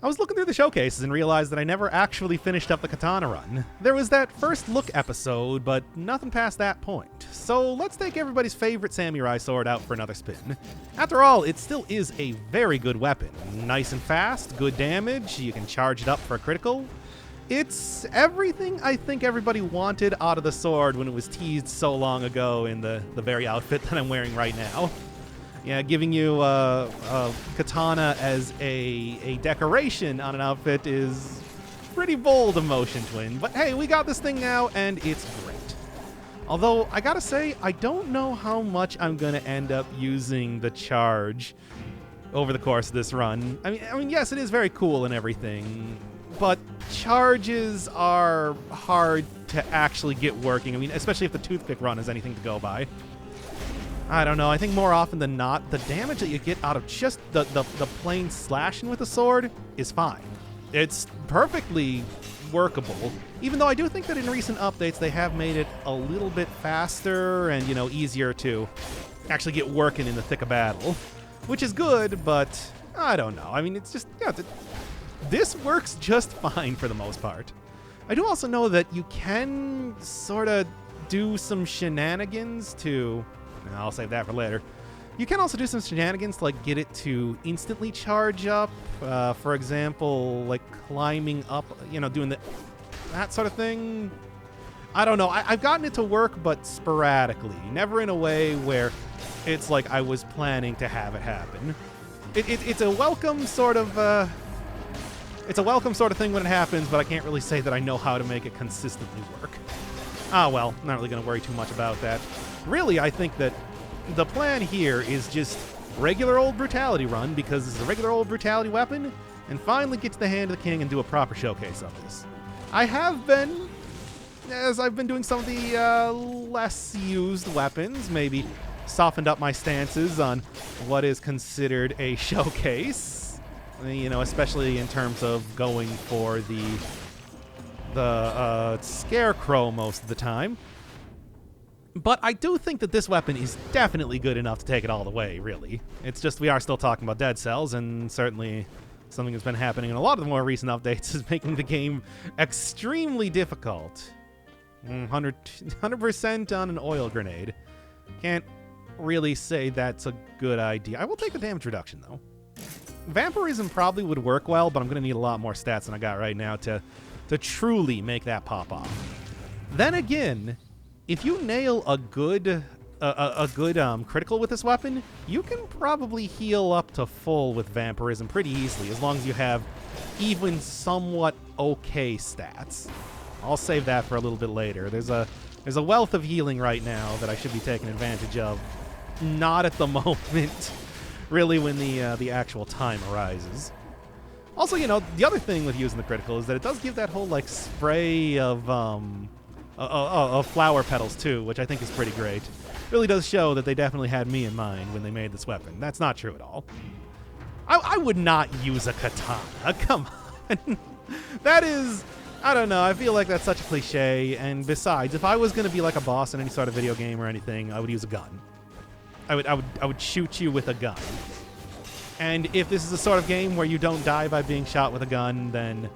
I was looking through the showcases and realized that I never actually finished up the Katana run. There was that first look episode, but nothing past that point. So let's take everybody's favorite samurai sword out for another spin. After all, it still is a very good weapon. Nice and fast, good damage, you can charge it up for a critical. It's everything I think everybody wanted out of the sword when it was teased so long ago in the very outfit that I'm wearing right now. Yeah, giving you a katana as a decoration on an outfit is pretty bold of Motion Twin. But hey, we got this thing now, and it's great. Although, I gotta say, I don't know how much I'm gonna end up using the charge over the course of this run. I mean, yes, it is very cool and everything, but charges are hard to actually get working. I mean, especially if the toothpick run is anything to go by. I don't know, I think more often than not, the damage that you get out of just the plain slashing with a sword is fine. It's perfectly workable, even though I do think that in recent updates they have made it a little bit faster and, you know, easier to actually get working in the thick of battle, which is good, but I don't know. I mean, it's just, yeah, this works just fine for the most part. I do also know that you can sort of do some shenanigans to... I'll save that for later. You can also do some shenanigans to, like, get it to instantly charge up. For example, like climbing up, you know, doing that sort of thing. I don't know. I've gotten it to work, but sporadically. Never in a way where it's like I was planning to have it happen. It's a welcome sort of... it's a welcome sort of thing when it happens, but I can't really say that I know how to make it consistently work. Ah, well, not really going to worry too much about that. Really, I think that the plan here is just regular old brutality run, because this is a regular old brutality weapon, and finally get to the hand of the king and do a proper showcase of this. I have been, as I've been doing some of the less used weapons, maybe softened up my stances on what is considered a showcase, you know, especially in terms of going for the scarecrow most of the time. But I do think that this weapon is definitely good enough to take it all the way, really. It's just we are still talking about dead cells, and certainly something that's been happening in a lot of the more recent updates is making the game extremely difficult. 100% on an oil grenade. Can't really say that's a good idea. I will take the damage reduction, though. Vampirism probably would work well, but I'm going to need a lot more stats than I got right now to truly make that pop off. Then again, if you nail a good critical with this weapon, you can probably heal up to full with vampirism pretty easily, as long as you have even somewhat okay stats. I'll save that for a little bit later. There's a wealth of healing right now that I should be taking advantage of. Not at the moment, really, when the actual time arises. Also, you know, the other thing with using the critical is that it does give that whole, like, spray of flower petals, too, which I think is pretty great. Really does show that they definitely had me in mind when they made this weapon. That's not true at all. I would not use a katana. Come on. That is... I don't know. I feel like that's such a cliche. And besides, if I was going to be like a boss in any sort of video game or anything, I would use a gun. I would shoot you with a gun. And if this is the sort of game where you don't die by being shot with a gun, then...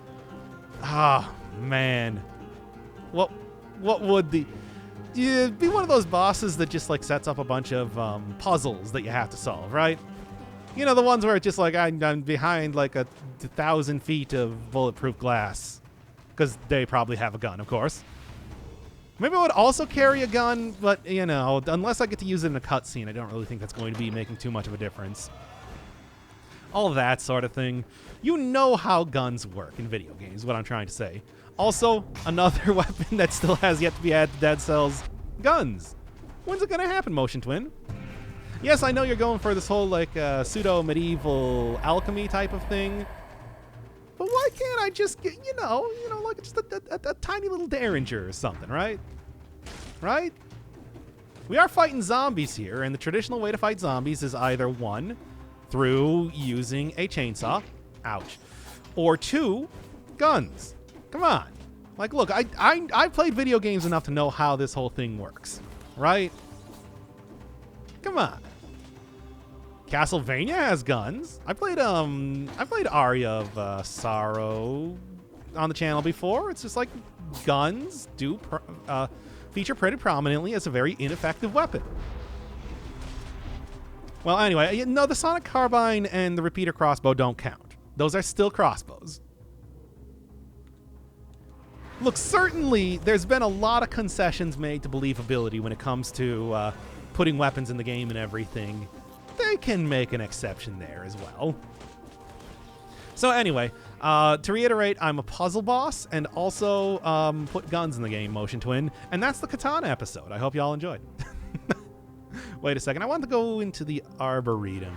Ah, man. What would the... You'd be one of those bosses that just, like, sets up a bunch of puzzles that you have to solve, right? You know, the ones where it's just like, I'm behind, like, 1,000 feet of bulletproof glass. Because they probably have a gun, of course. Maybe I would also carry a gun, but, you know, unless I get to use it in a cutscene, I don't really think that's going to be making too much of a difference. All that sort of thing. You know how guns work in video games, what I'm trying to say. Also, another weapon that still has yet to be added to Dead Cells, guns. When's it gonna happen, Motion Twin? Yes, I know you're going for this whole, like, pseudo-medieval alchemy type of thing. But why can't I just get, you know, like just a tiny little derringer or something, right? Right? We are fighting zombies here, and the traditional way to fight zombies is either 1, through using a chainsaw, ouch, or 2, guns. Come on. Like, look, I've played video games enough to know how this whole thing works, right? Come on. Castlevania has guns. I played Aria of Sorrow on the channel before. It's just like guns do feature pretty prominently as a very ineffective weapon. Well, anyway, no, the Sonic Carbine and the repeater crossbow don't count. Those are still crossbows. Look, certainly there's been a lot of concessions made to believability when it comes to putting weapons in the game and everything. They can make an exception there as well. So anyway, to reiterate, I'm a puzzle boss and also put guns in the game, Motion Twin, and that's the Katana episode. I hope you all enjoyed. Wait a second, I want to go into the Arboretum.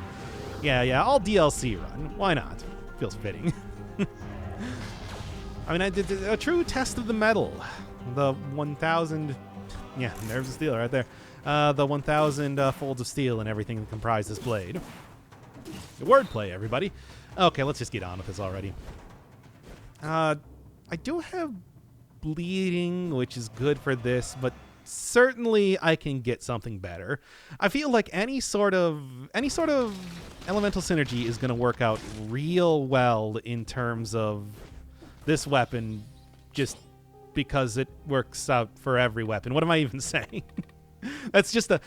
Yeah, I'll DLC run. Why not? Feels fitting. I mean, I did a true test of the metal. The 1,000... Yeah, nerves of steel right there. The 1,000 folds of steel and everything that comprise this blade. Wordplay, everybody. Okay, let's just get on with this already. I do have bleeding, which is good for this, but certainly I can get something better. I feel like any sort of elemental synergy is going to work out real well in terms of this weapon, just because it works out for every weapon. What am I even saying? That's just a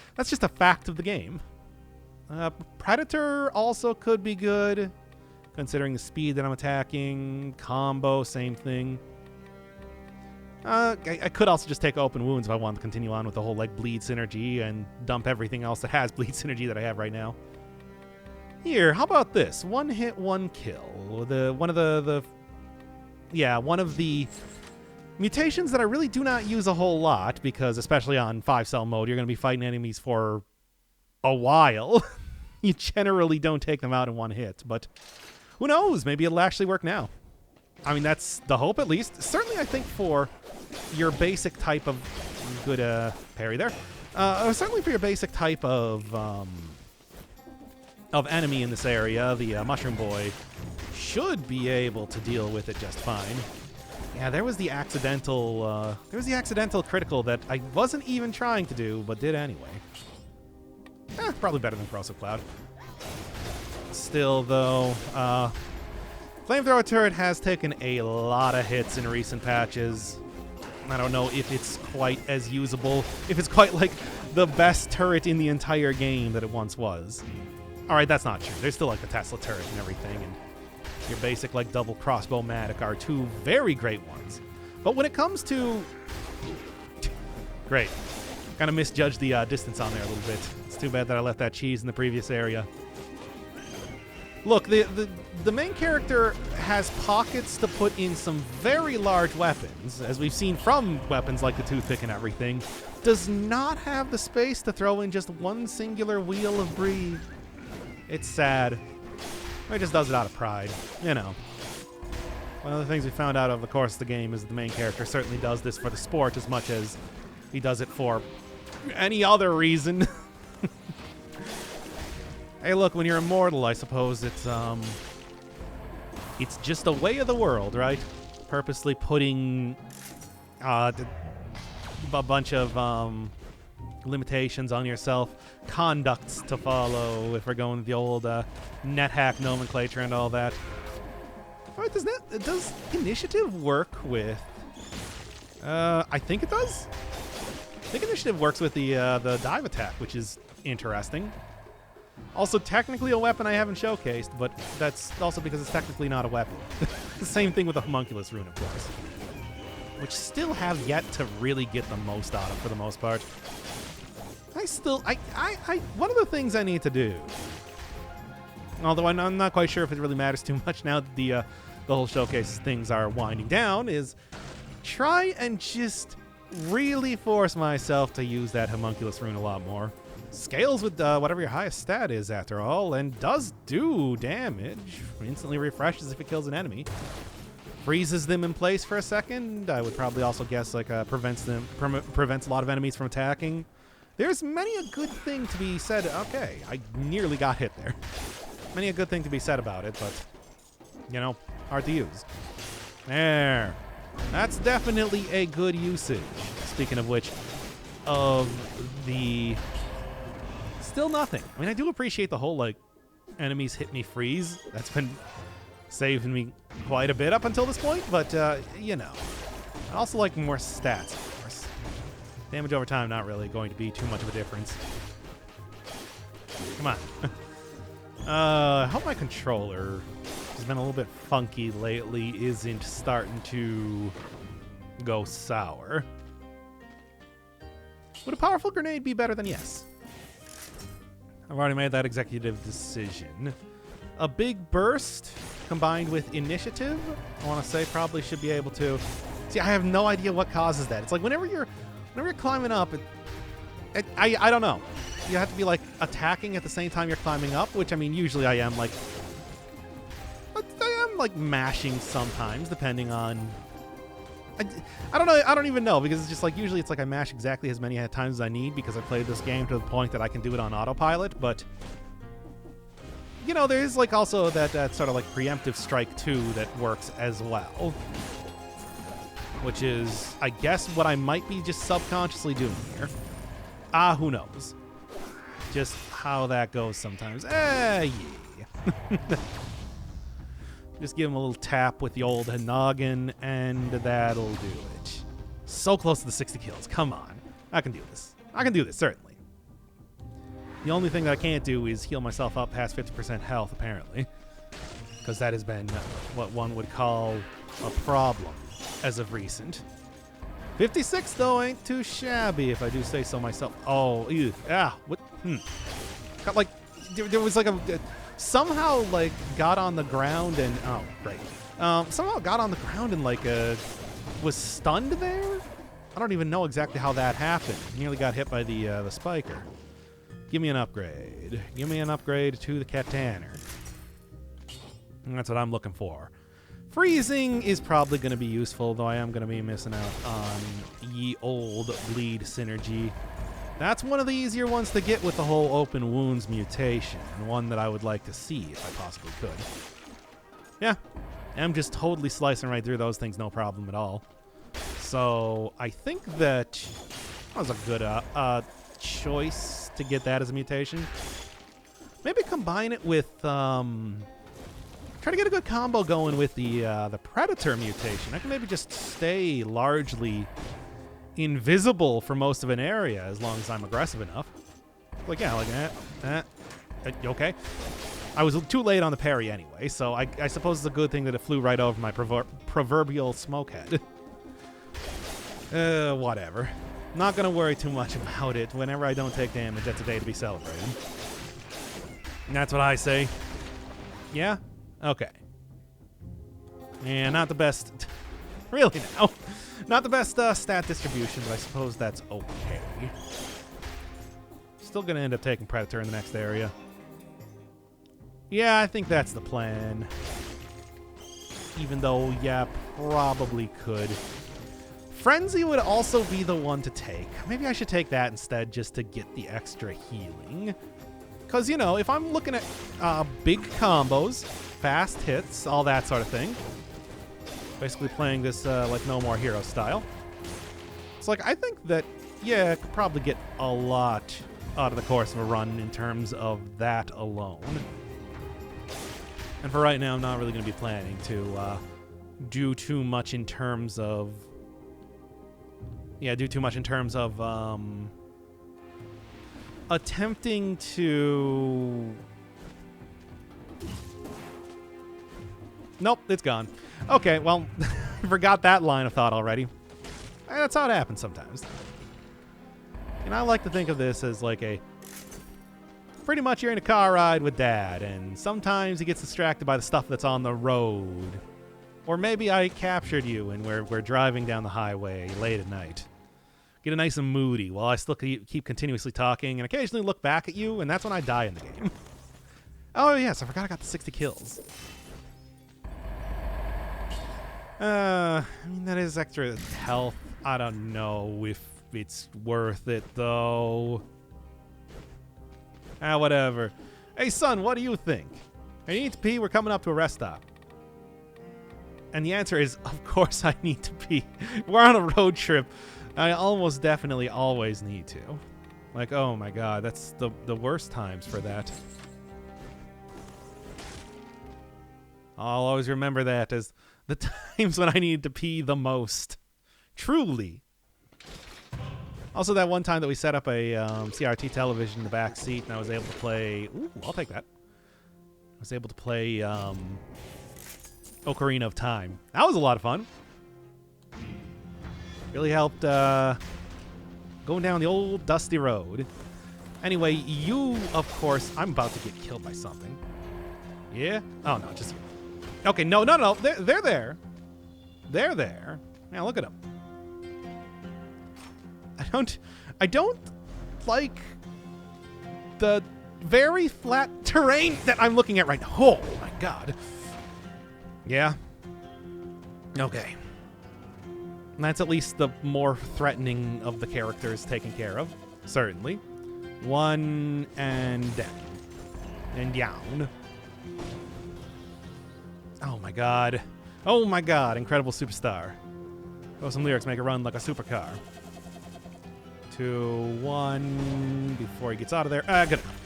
fact of the game. Predator also could be good, considering the speed that I'm attacking. Combo, same thing. I could also just take open wounds if I wanted to continue on with the whole like bleed synergy and dump everything else that has bleed synergy that I have right now. Here, how about this? One hit, one kill. One of the mutations that I really do not use a whole lot, because especially on 5-cell mode, you're going to be fighting enemies for a while. You generally don't take them out in one hit, but who knows? Maybe it'll actually work now. I mean, that's the hope, at least. Certainly, I think for your basic type of... Good parry there. Certainly for your basic type of enemy in this area, the Mushroom Boy should be able to deal with it just fine. Yeah, there was the accidental critical that I wasn't even trying to do, but did anyway. Probably better than Corrosive Cloud. Still, though, Flamethrower Turret has taken a lot of hits in recent patches. I don't know if it's quite as usable, if it's quite like the best turret in the entire game that it once was. Alright, that's not true. There's still like the Tesla turret and everything, and your basic like double crossbow-matic are two very great ones. But when it comes to... Great. Kind of misjudged the distance on there a little bit. It's too bad that I left that cheese in the previous area. Look, the main character has pockets to put in some very large weapons, as we've seen from weapons like the toothpick and everything. Does not have the space to throw in just one singular wheel of breathe. It's sad. Or he just does it out of pride, you know. One of the things we found out over the course of the game is that the main character certainly does this for the sport as much as he does it for any other reason. Hey, look, when you're immortal, I suppose it's just a way of the world, right? Purposely putting a bunch of limitations on yourself, conducts to follow, if we're going with the old NetHack nomenclature and all that. All right, does initiative work with... I think it does. I think initiative works with the dive attack, which is interesting. Also, technically a weapon I haven't showcased, but that's also because it's technically not a weapon. The same thing with the homunculus rune, of course, which still have yet to really get the most out of for the most part. One of the things I need to do, although I'm not quite sure if it really matters too much now that the whole showcase things are winding down, is try and just really force myself to use that homunculus rune a lot more. Scales with whatever your highest stat is, after all, and does do damage. Instantly refreshes if it kills an enemy. Freezes them in place for a second. I would probably also guess like prevents a lot of enemies from attacking. There's many a good thing to be said. Okay, I nearly got hit there. Many a good thing to be said about it, but you know, hard to use. There. That's definitely a good usage. Speaking of which, of the... Still nothing. I mean, I do appreciate the whole, like, enemies hit me freeze. That's been saving me quite a bit up until this point, but, you know. I also like more stats, of course. Damage over time, not really going to be too much of a difference. Come on. I hope my controller has been a little bit funky lately, isn't starting to go sour. Would a powerful grenade be better than yes? I've already made that executive decision. A big burst combined with initiative, I want to say probably should be able to. See, I have no idea what causes that. It's like whenever you're climbing up, I don't know. You have to be like attacking at the same time you're climbing up, which I mean usually I am like mashing sometimes depending on. I don't know. I don't even know because it's just like usually it's like I mash exactly as many times as I need because I played this game to the point that I can do it on autopilot. But you know, there is like also that sort of like preemptive strike too that works as well, which is I guess what I might be just subconsciously doing here. Who knows? Just how that goes sometimes. Yeah. Just give him a little tap with the old noggin, and that'll do it. So close to the 60 kills. Come on. I can do this. I can do this, certainly. The only thing that I can't do is heal myself up past 50% health, apparently. Because that has been what one would call a problem as of recent. 56, though, ain't too shabby, if I do say so myself. Oh, ew. What? Got, like, there was, like, somehow, like, got on the ground and... Oh, great. Somehow got on the ground and, like, was stunned there? I don't even know exactly how that happened. Nearly got hit by the spiker. Give me an upgrade. Give me an upgrade to the Katana. And that's what I'm looking for. Freezing is probably going to be useful, though I am going to be missing out on ye old bleed synergy. That's one of the easier ones to get with the whole open wounds mutation, and one that I would like to see if I possibly could. Yeah, I'm just totally slicing right through those things, no problem at all. So I think that was a good choice to get that as a mutation. Maybe combine it with... try to get a good combo going with the Predator mutation. I can maybe just stay largely invisible for most of an area as long as I'm aggressive enough. Like, yeah, like that. Okay. I was too late on the parry anyway, so I suppose it's a good thing that it flew right over my proverbial smokehead. Whatever. Not gonna worry too much about it. Whenever I don't take damage, that's a day to be celebrated. And that's what I say. Yeah? Okay. Yeah, not the best... really now. Not the best stat distribution, but I suppose that's okay. Still gonna end up taking Predator in the next area. Yeah, I think that's the plan. Even though, yeah, probably could. Frenzy would also be the one to take. Maybe I should take that instead just to get the extra healing. Because, you know, if I'm looking at big combos, fast hits, all that sort of thing. Basically playing this like No More Hero style. It's like, I think that, yeah, I could probably get a lot out of the course of a run in terms of that alone. And for right now, I'm not really going to be planning to do too much in terms of... Yeah, do too much in terms of attempting to... Nope, it's gone. Okay, well, forgot that line of thought already. That's how it happens sometimes. And I like to think of this as like a... Pretty much you're in a car ride with Dad, and sometimes he gets distracted by the stuff that's on the road. Or maybe I captured you and we're driving down the highway late at night. Get nice and moody while I still keep continuously talking and occasionally look back at you, and that's when I die in the game. Oh, yes, I forgot I got the 60 kills. I mean, that is extra health. I don't know if it's worth it, though. Whatever. Hey, son, what do you think? I need to pee. We're coming up to a rest stop. And the answer is, of course I need to pee. We're on a road trip. I almost definitely always need to. Like, oh my god, that's the worst times for that. I'll always remember that as the times when I needed to pee the most. Truly. Also, that one time that we set up a CRT television in the back seat, and I was able to play... Ooh, I'll take that. I was able to play Ocarina of Time. That was a lot of fun. Really helped going down the old dusty road. Anyway, you, of course... I'm about to get killed by something. Yeah? Oh, no, just you. Okay, no. They're there. They're there. Now, look at them. I don't like the very flat terrain that I'm looking at right now. Oh, my God. Yeah. Okay. That's at least the more threatening of the characters taken care of. Certainly. One and down. And down. Oh, my God. Oh, my God. Incredible superstar. Oh, some lyrics make it run like a supercar. 2, 1, before he gets out of there. Good enough.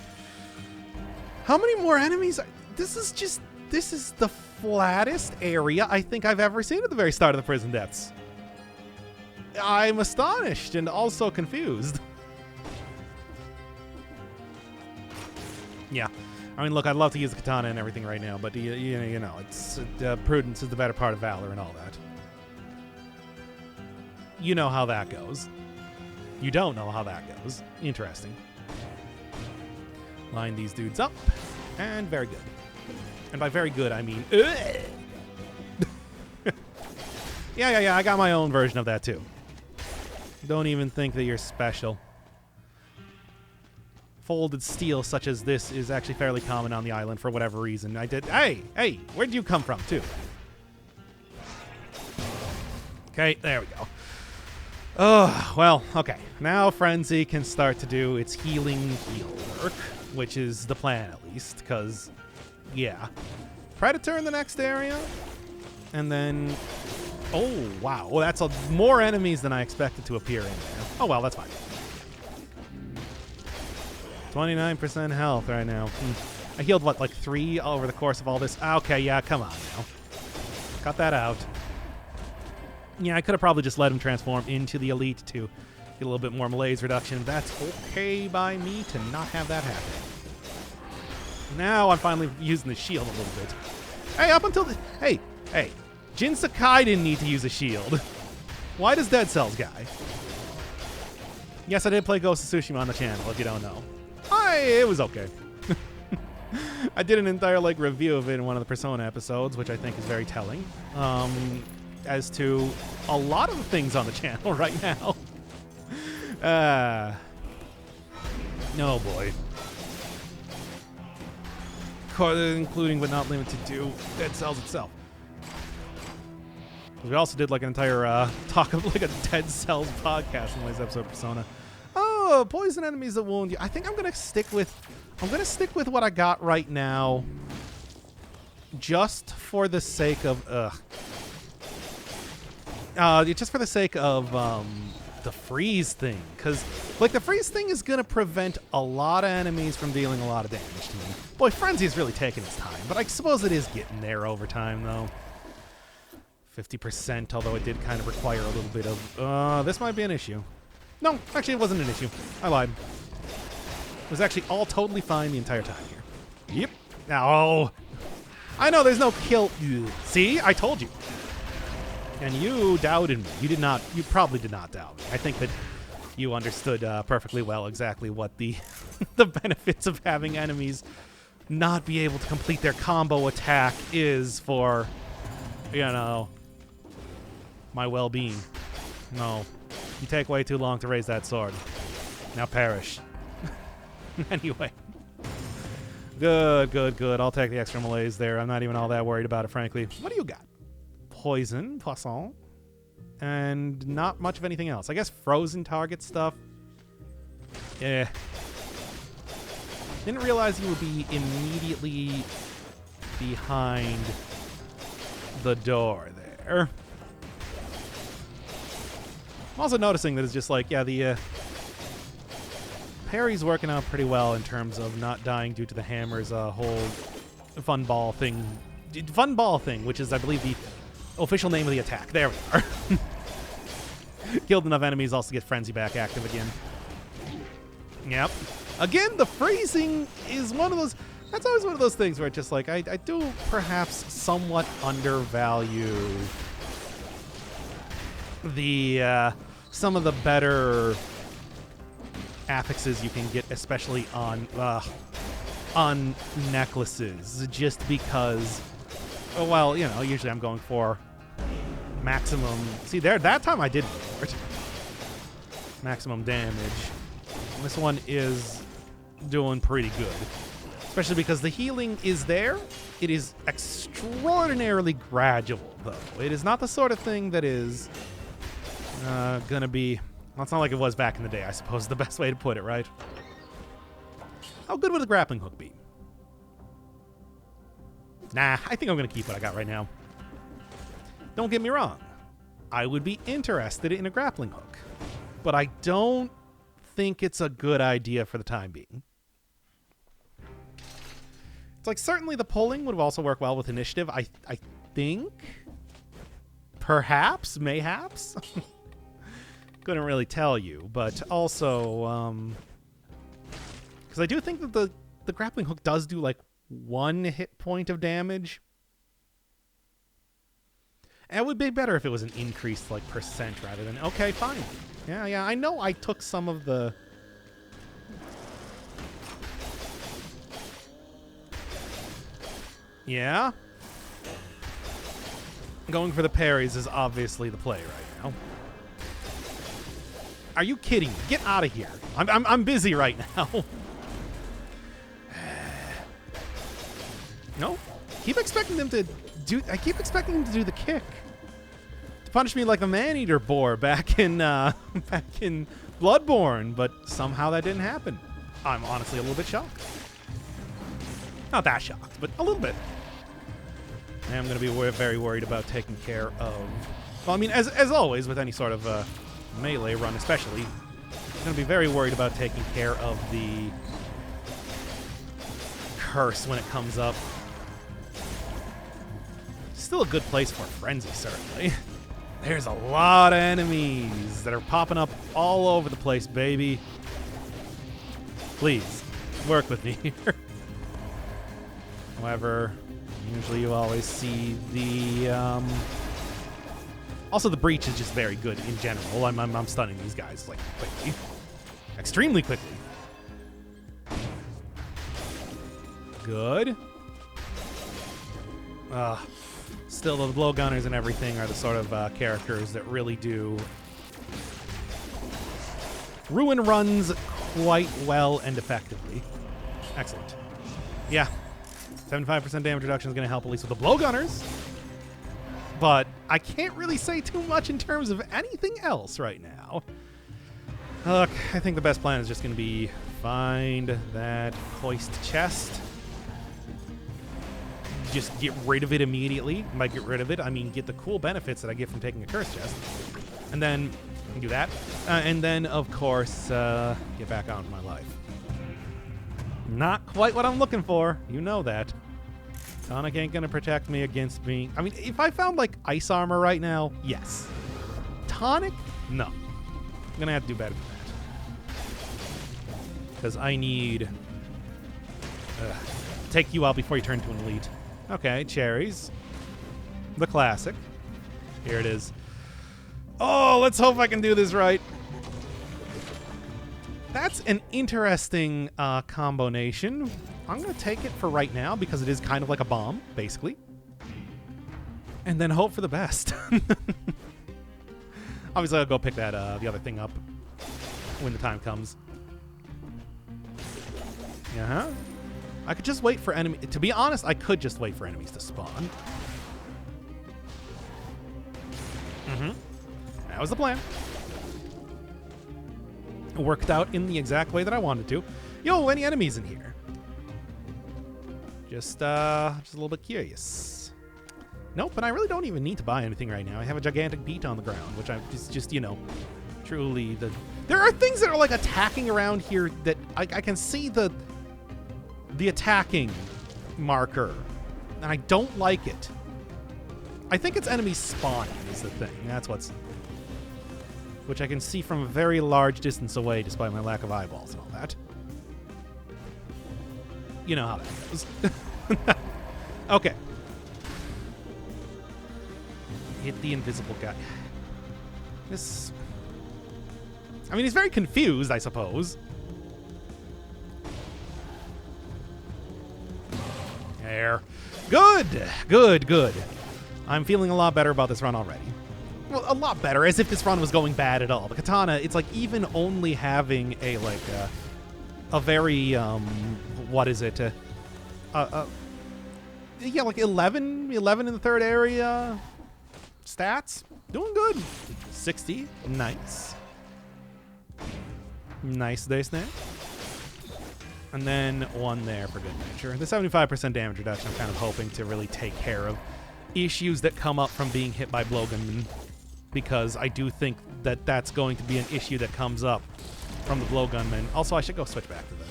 How many more enemies? This is the flattest area I think I've ever seen at the very start of the prison depths. I'm astonished and also confused. Yeah. I mean, look, I'd love to use the katana and everything right now, but, you know, it's prudence is the better part of valor and all that. You know how that goes. You don't know how that goes. Interesting. Line these dudes up. And very good. And by very good, I mean... Yeah, I got my own version of that, too. Don't even think that you're special. Folded steel such as this is actually fairly common on the island for whatever reason. Hey, where'd you come from, too? Okay, there we go. Oh, well, okay. Now Frenzy can start to do its healing heal work, which is the plan at least, because, yeah. Predator in the next area, and then... Oh, wow. Well, that's more enemies than I expected to appear in there. Oh, well, that's fine. 29% health right now. I healed, what, like 3 over the course of all this? Okay, yeah, come on now. Cut that out. Yeah, I could have probably just let him transform into the Elite to get a little bit more malaise reduction. That's okay by me to not have that happen. Now I'm finally using the shield a little bit. Hey, up until the... Hey, Jin Sakai didn't need to use a shield. Why does Dead Cells guy? Yes, I did play Ghost of Tsushima on the channel, if you don't know. It was okay. I did an entire review of it in one of the Persona episodes, which I think is very telling. As to a lot of the things on the channel right now. No, boy. Including but not limited to Dead Cells itself. We also did an entire talk of a Dead Cells podcast in this episode of Persona. Oh, poison enemies that wound you. I think I'm gonna stick with what I got right now. Just for the sake of just for the sake of the freeze thing, because the freeze thing is gonna prevent a lot of enemies from dealing a lot of damage to me. Boy, Frenzy's really taking its time, but I suppose it is getting there over time, though. 50%, although it did kind of require a little bit of... this might be an issue. No, actually, it wasn't an issue. I lied. It was actually all totally fine the entire time here. Yep. Oh. I know, there's no kill... See? I told you. And you doubted me. You probably did not doubt me. I think that you understood perfectly well exactly what the the benefits of having enemies not be able to complete their combo attack is for, my well-being. No. You take way too long to raise that sword. Now perish. Anyway. Good. I'll take the extra malaise there. I'm not even all that worried about it, frankly. What do you got? Poison, poisson, and not much of anything else. I guess frozen target stuff. Yeah. Didn't realize you would be immediately behind the door there. I'm also noticing that it's just the parry's working out pretty well in terms of not dying due to the hammer's whole fun ball thing Fun ball thing, which is, I believe, the official name of the attack. There we are. Killed enough enemies also get Frenzy back active again. Yep. Again, the freezing is one of those... That's always one of those things where it's just like, I do perhaps somewhat undervalue the some of the better affixes you can get, especially on necklaces, just because, well, you know, usually I'm going for maximum. See, there, that time I did for it. Maximum damage. And this one is doing pretty good, especially because the healing is there. It is extraordinarily gradual, though. It is not the sort of thing that is gonna be... Well, it's not like it was back in the day, I suppose, is the best way to put it, right? How good would a grappling hook be? Nah, I think I'm going to keep what I got right now. Don't get me wrong. I would be interested in a grappling hook. But I don't think it's a good idea for the time being. It's like, certainly the pulling would also work well with initiative. I think. Perhaps. Mayhaps. Couldn't really tell you. But also... because I do think that the grappling hook does do, like, 1 hit point of damage. And it would be better if it was an increased, like, percent rather than... Okay, fine. Yeah, I know I took some of the... Yeah? Going for the parries is obviously the play right now. Are you kidding me? Get out of here. I'm busy right now. No, keep expecting them to do. I keep expecting them to do the kick, to punish me like the man-eater boar back in Bloodborne, but somehow that didn't happen. I'm honestly a little bit shocked. Not that shocked, but a little bit. I am going to be very worried about taking care of. Well, I mean, as always with any sort of melee run, especially, I'm going to be very worried about taking care of the curse when it comes up. Still a good place for Frenzy, certainly. There's a lot of enemies that are popping up all over the place, baby. Please, work with me here. However, usually you always see the... Also, the breach is just very good in general. I'm stunning these guys, like, quickly. Extremely quickly. Good. Still, the blowgunners and everything are the sort of characters that really do ruin runs quite well and effectively. Excellent. Yeah. 75% damage reduction is going to help, at least with the blowgunners. But I can't really say too much in terms of anything else right now. Look, I think the best plan is just going to be find that hoist chest. Just get rid of it immediately. By get rid of it, I mean get the cool benefits that I get from taking a curse chest. And then do that. And then, of course, get back out in my life. Not quite what I'm looking for. You know that. Tonic ain't gonna protect me against me. I mean, if I found, like, ice armor right now, yes. Tonic? No. I'm gonna have to do better than that. Because I need... take you out before you turn to an elite. Okay, cherries. The classic. Here it is. Oh, let's hope I can do this right. That's an interesting combination. I'm going to take it for right now because it is kind of like a bomb, basically. And then hope for the best. Obviously, I'll go pick that the other thing up when the time comes. Uh-huh. I could just wait for enemies. To be honest, I could just wait for enemies to spawn. Mm-hmm. That was the plan. It worked out in the exact way that I wanted to. Yo, any enemies in here? Just a little bit curious. Nope, but I really don't even need to buy anything right now. I have a gigantic beat on the ground, which I'm just you know, truly the... There are things that are like attacking around here that I can see the attacking marker And I don't like it. I think it's enemies spawning is the thing. That's what's... Which I can see from a very large distance away despite my lack of eyeballs and all that. You know how that goes. Okay. Hit the invisible guy. This... I mean, he's very confused, I suppose. There. Good! Good, good. I'm feeling a lot better about this run already. Well, a lot better, as if this run was going bad at all. The Katana, it's like even only having a, like, a very, what is it? Yeah, like 11 in the third area. Stats, doing good. 60, nice. Nice there, Snake. And then one there for good measure. The 75% damage reduction, I'm kind of hoping to really take care of issues that come up from being hit by blowgunmen, because I do think that that's going to be an issue that comes up from the blowgunmen. Also, I should go switch back to the...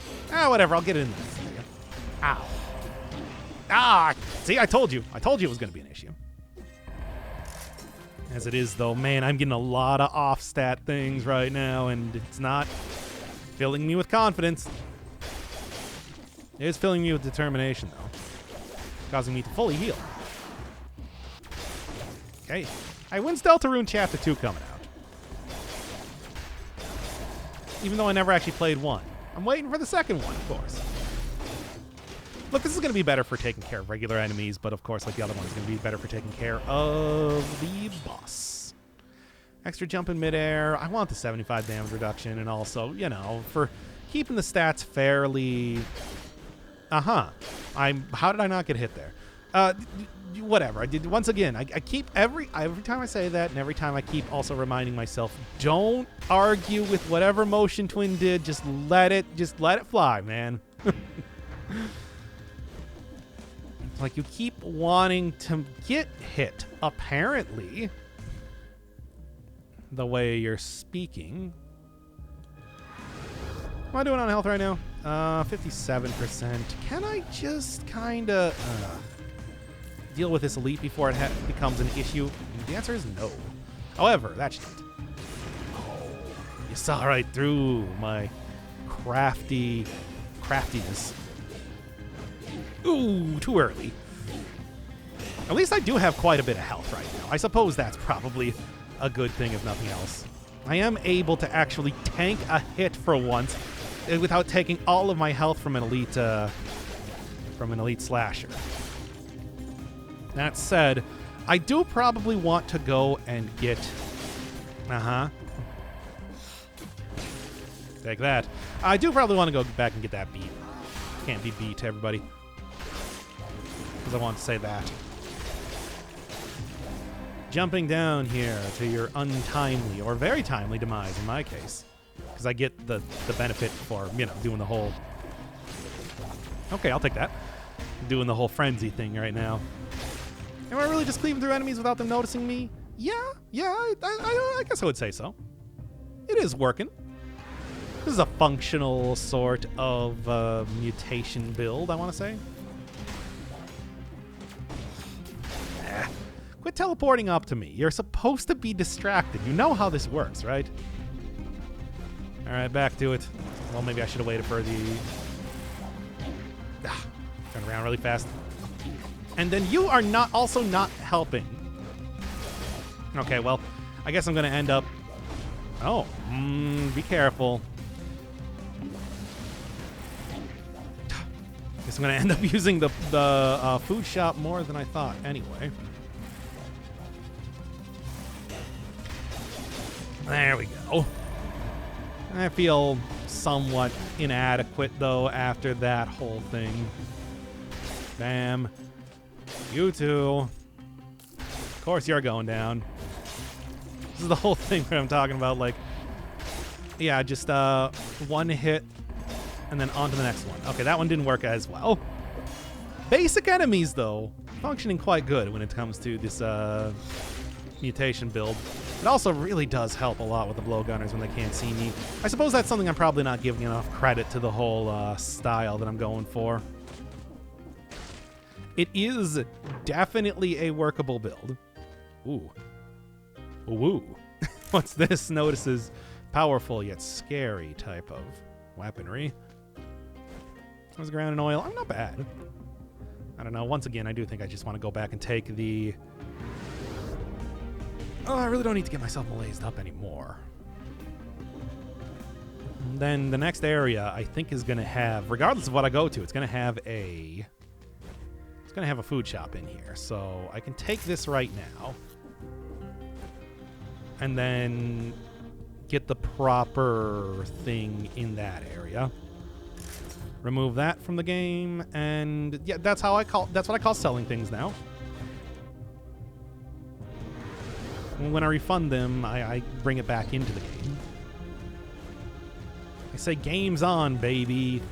whatever, I'll get it in there. Ow. Ah! See, I told you. I told you it was going to be an issue. As it is, though, man, I'm getting a lot of off-stat things right now, and it's not filling me with confidence. It is filling me with determination, though. Causing me to fully heal. Okay. When's Deltarune Chapter 2 coming out? Even though I never actually played one. I'm waiting for the second one, of course. Look, this is going to be better for taking care of regular enemies, but of course, like the other one, is going to be better for taking care of the boss. Extra jump in midair. I want the 75 damage reduction, and also, you know, for keeping the stats fairly... How did I not get hit there? Whatever. I did once again. I keep every time I say that, and every time I keep also reminding myself, don't argue with whatever Motion Twin did. Just let it fly, man. Like, you keep wanting to get hit, apparently, the way you're speaking. Am I doing on health right now? 57%. Can I just kind of deal with this elite before it becomes an issue? The answer is no. However, that shit. Oh, you saw right through my craftiness. Ooh, too early. At least I do have quite a bit of health right now. I suppose that's probably a good thing, if nothing else. I am able to actually tank a hit for once without taking all of my health from an elite slasher. That said, I do probably want to go and get... Take that. I do probably want to go back and get that beat. Can't be beat, everybody. Because I want to say that. Jumping down here to your untimely, or very timely demise in my case. Because I get the benefit for, you know, doing the whole... Okay, I'll take that. Doing the whole frenzy thing right now. Am I really just cleaving through enemies without them noticing me? Yeah, I guess I would say so. It is working. This is a functional sort of mutation build, I want to say. Quit teleporting up to me. You're supposed to be distracted. You know how this works, right? All right, back to it. Well, maybe I should have waited for the... Turn around really fast. And then you are also not helping. Okay, well, I guess I'm going to end up... Oh, be careful. Guess I'm going to end up using the food shop more than I thought anyway. There we go. I feel somewhat inadequate, though, after that whole thing. Bam. You too. Of course you're going down. This is the whole thing where I'm talking about, like... Yeah, just one hit, and then on to the next one. Okay, that one didn't work as well. Basic enemies, though, functioning quite good when it comes to this mutation build. It also really does help a lot with the blowgunners when they can't see me. I suppose that's something I'm probably not giving enough credit to the whole style that I'm going for. It is definitely a workable build. Ooh. Ooh. What's this? Notices powerful yet scary type of weaponry. There's ground and oil. I'm not bad. I don't know. Once again, I do think I just want to go back and take the... Oh, I really don't need to get myself blazed up anymore. And then the next area, I think, is going to have, regardless of what I go to, it's going to have a... It's going to have a food shop in here. So I can take this right now. And then get the proper thing in that area. Remove that from the game, and yeah, that's what I call selling things now. When I refund them, I bring it back into the game. I say, game's on, baby.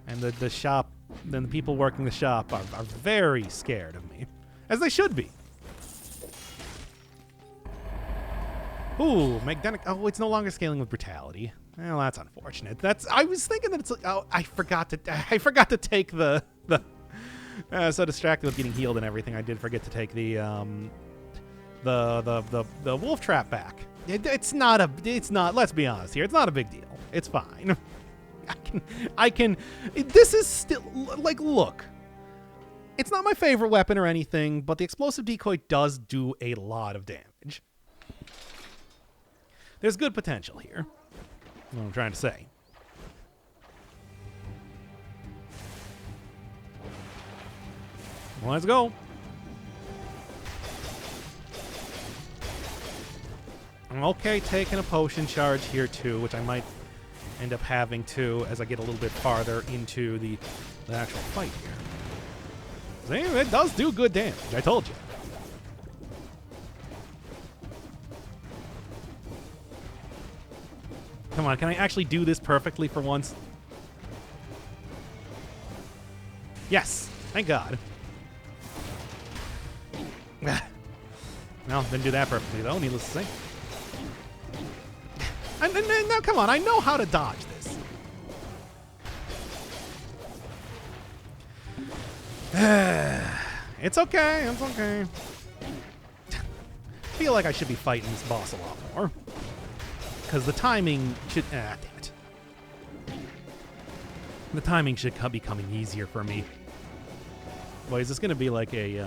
And the shop, then the people working the shop are very scared of me. As they should be. Ooh, magnetic. Oh, it's no longer scaling with brutality. Well, that's unfortunate. I was thinking that it's like, oh, I forgot to take the so distracted with getting healed and everything. I did forget to take the wolf trap back. It's not. Let's be honest here. It's not a big deal. It's fine. I can. This is still like, look. It's not my favorite weapon or anything, but the explosive decoy does do a lot of damage. There's good potential here. That's what I'm trying to say. Let's go. I'm okay taking a potion charge here too, which I might end up having to as I get a little bit farther into the actual fight here. See, it does do good damage, I told you. Come on, can I actually do this perfectly for once? Yes, thank God. Well, didn't do that perfectly, though, needless to say. And now, come on, I know how to dodge this. It's okay, it's okay. I feel like I should be fighting this boss a lot more. Because the timing should... damn it. The timing should be becoming easier for me. Boy, is this going to be like a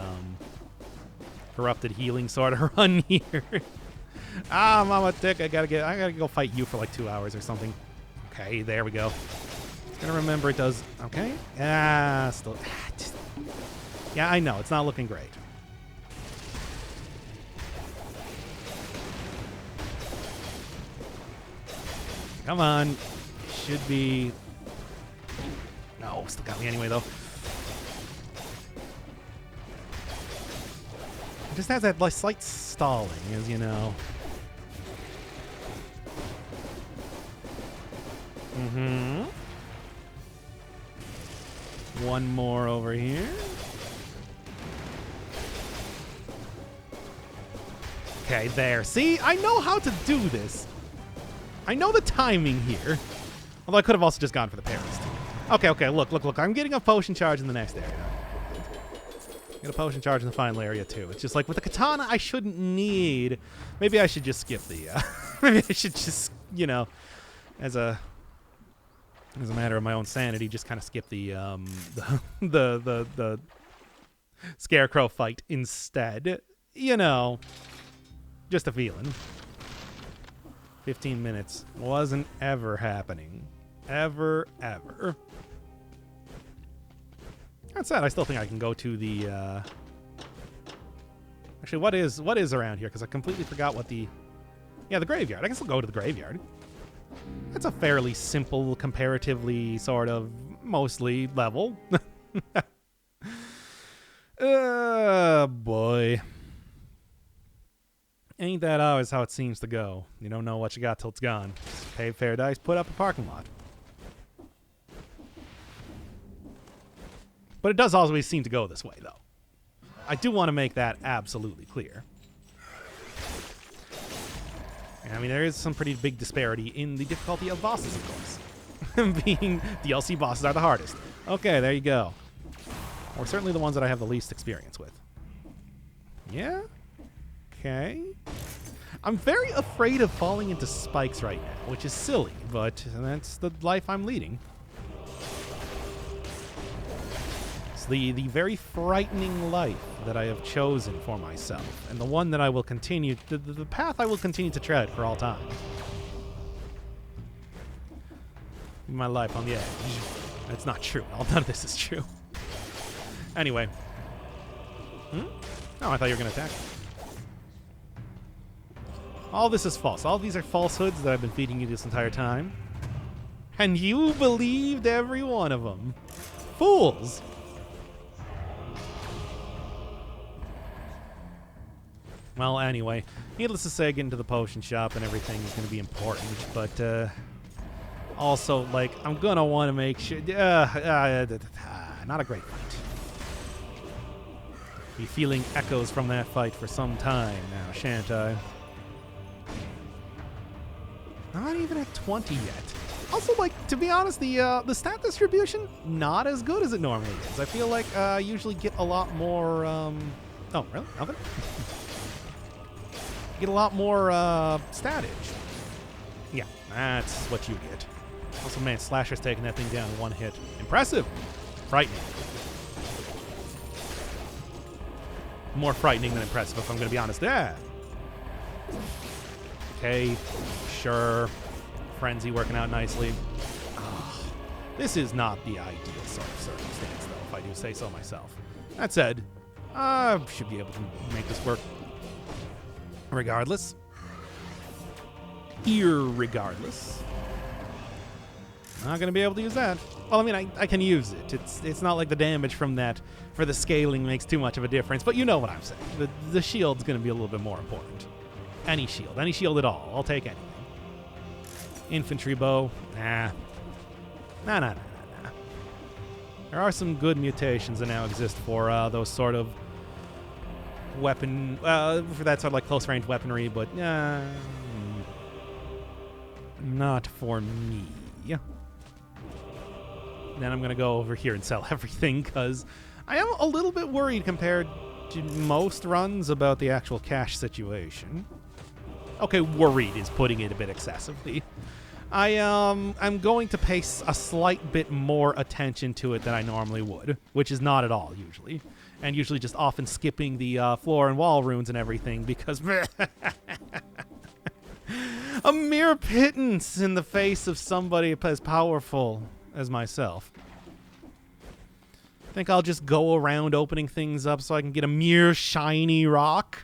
corrupted healing sort of run here? Ah, Mama Tick, I gotta go fight you for like 2 hours or something. Okay, there we go. Gonna remember it does... Okay. Still... yeah, I know, it's not looking great. Come on. Should be... No, still got me anyway, though. It just has that like, slight stalling, as you know. Mm-hmm. One more over here. Okay, there. See? I know how to do this. I know the timing here. Although I could have also just gone for the parries. Okay, look. I'm getting a potion charge in the next area. Get a potion charge in the final area, too. It's just like, with the katana, I shouldn't need... Maybe I should just skip the... maybe I should just, you know, as a matter of my own sanity, just kind of skip the scarecrow fight instead. You know, just a feeling. 15 minutes wasn't ever happening. Ever. That said, I still think I can go to the... Actually, what is around here? Because I completely forgot what the... Yeah, the graveyard. I can still go to the graveyard. That's a fairly simple, comparatively, sort of, mostly level. Boy. Ain't that always how it seems to go? You don't know what you got till it's gone. Pay fair dice, put up a parking lot. But it does always seem to go this way, though. I do want to make that absolutely clear. I mean, there is some pretty big disparity in the difficulty of bosses, of course. being DLC bosses are the hardest. Okay, there you go. Or certainly the ones that I have the least experience with. Yeah? Okay. I'm very afraid of falling into spikes right now, which is silly, but that's the life I'm leading. It's the very frightening life that I have chosen for myself, and the one that I will continue, the path I will continue to tread for all time. My life on the edge. That's not true. None of this is true. Anyway. Oh, I thought you were going to attack. All this is false. All these are falsehoods that I've been feeding you this entire time. And you believed every one of them. Fools! Well, anyway, needless to say, getting to the potion shop and everything is going to be important, but also, like, I'm going to want to make sure... not a great fight. Be feeling echoes from that fight for some time now, shan't I? Not even at 20 yet. Also, like, to be honest, the stat distribution, not as good as it normally is. I feel like I usually get a lot more... Oh, really? Nothing? Get a lot more statage. Yeah, that's what you get. Also, man, Slasher's taking that thing down in one hit. Impressive. Frightening. More frightening than impressive, if I'm going to be honest. Yeah. Okay, sure. Frenzy working out nicely. This is not the ideal sort of circumstance, though, if I do say so myself. That said, I should be able to make this work. Regardless. Irregardless. Not going to be able to use that. Well, I mean, I can use it. It's not like the damage from that for the scaling makes too much of a difference, but you know what I'm saying. The shield's going to be a little bit more important. Any shield at all. I'll take anything. Infantry bow. Nah. Nah. There are some good mutations that now exist for those sort of weapon, for that sort of like close range weaponry, but not for me. Then I'm going to go over here and sell everything, because I am a little bit worried compared to most runs about the actual cash situation. Okay, worried is putting it a bit excessively. I'm going to pay a slight bit more attention to it than I normally would, which is not at all usually. And usually just often skipping the floor and wall runes and everything because... a mere pittance in the face of somebody as powerful as myself. Think I'll just go around opening things up so I can get a mere shiny rock?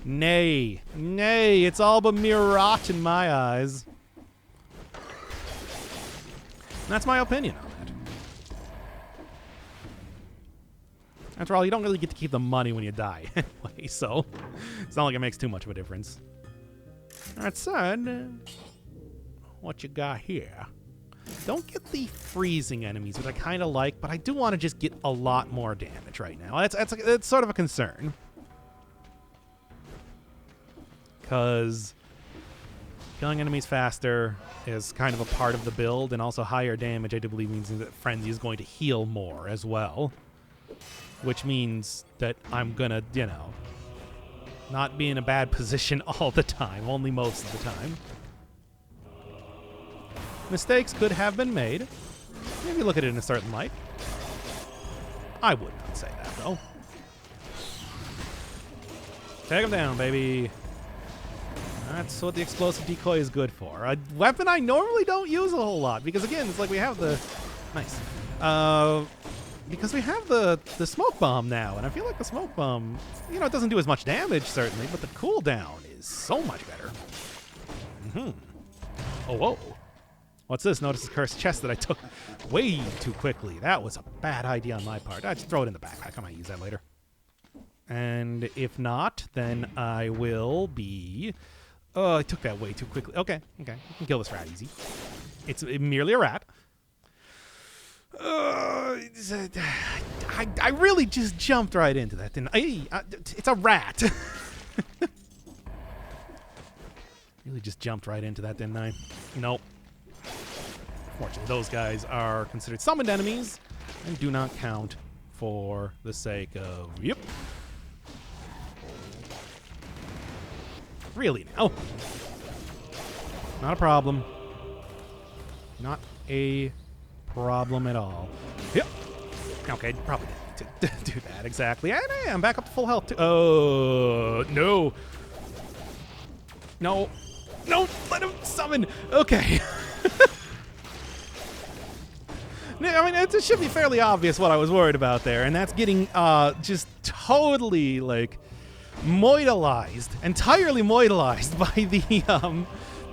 Nay, it's all but mere rot in my eyes. And that's my opinion on that. After all, you don't really get to keep the money when you die anyway, so it's not like it makes too much of a difference. That said, what you got here? Don't get the freezing enemies, which I kind of like, but I do want to just get a lot more damage right now. That's sort of a concern. Because killing enemies faster is kind of a part of the build, and also higher damage, I do believe, means that Frenzy is going to heal more as well. Which means that I'm going to, not be in a bad position all the time, only most of the time. Mistakes could have been made. Maybe look at it in a certain light. I would not say that, though. Take him down, baby. That's what the explosive decoy is good for. A weapon I normally don't use a whole lot, because again, it's like we have the... Nice. Because we have the smoke bomb now, and I feel like the smoke bomb, it doesn't do as much damage, certainly, but the cooldown is so much better. Oh, whoa. What's this? Notice the cursed chest that I took way too quickly. That was a bad idea on my part. I'd just throw it in the backpack. I might use that later. And if not, then I will be... Oh, I took that way too quickly. Okay. You can kill this rat easy. It's merely a rat. I really just jumped right into that, didn't I? It's a rat. Really just jumped right into that, didn't I? Nope. Fortunately, those guys are considered summoned enemies and do not count for the sake of... Yep. Really now? Not a problem. Not a problem at all. Yep. Okay, probably didn't do that exactly. And I'm back up to full health too. Oh, no. No. No, let him summon. Okay. I mean, it should be fairly obvious what I was worried about there, and that's getting just totally, like, moidalized, entirely moidalized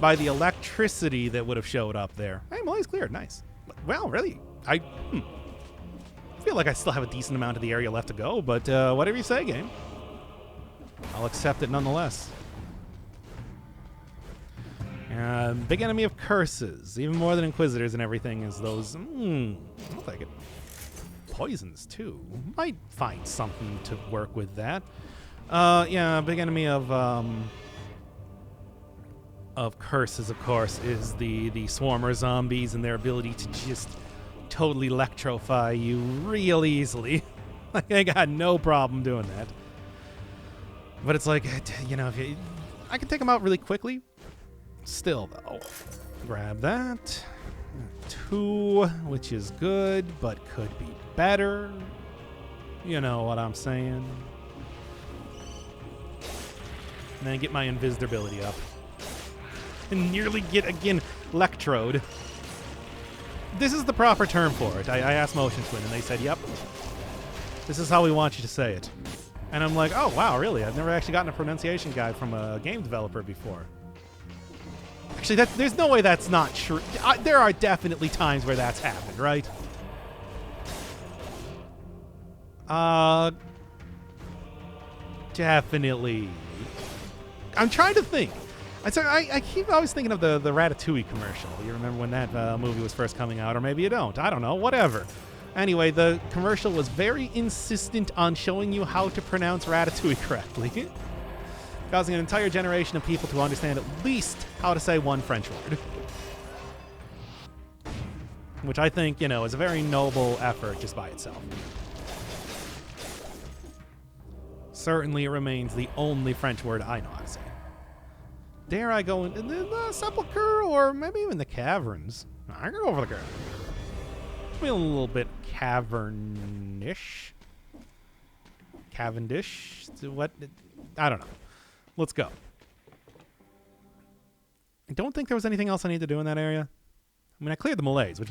by the electricity that would have showed up there. Hey, Molly's cleared. Nice. Well, really, I feel like I still have a decent amount of the area left to go, but whatever you say, game. I'll accept it nonetheless. Big enemy of curses, even more than Inquisitors and everything, is those... I'll take it. Poisons, too. Might find something to work with that. Yeah, big enemy of curses, of course, is the swarmer zombies and their ability to just totally electrify you real easily. Like, I got no problem doing that. But it's like, you know, I can take them out really quickly. Still, though, grab that. 2, which is good, but could be better. You know what I'm saying. And then get my invisibility up. And nearly get, again, electrode. This is the proper term for it. I asked Motion Twin, and they said, yep. This is how we want you to say it. And I'm like, oh, wow, really? I've never actually gotten a pronunciation guide from a game developer before. Actually, there's no way that's not true. There are definitely times where that's happened, right? Definitely. I'm trying to think. I keep always thinking of the Ratatouille commercial. You remember when that movie was first coming out? Or maybe you don't. I don't know. Whatever. Anyway, the commercial was very insistent on showing you how to pronounce Ratatouille correctly. Causing an entire generation of people to understand at least how to say one French word. Which I think, you know, is a very noble effort just by itself. Certainly it remains the only French word I know how to say. Dare I go in the sepulchre or maybe even the caverns? I can go over the cavern. Be a little bit cavernish. Cavendish? What? I don't know. Let's go. I don't think there was anything else I need to do in that area. I mean, I cleared the malaise, which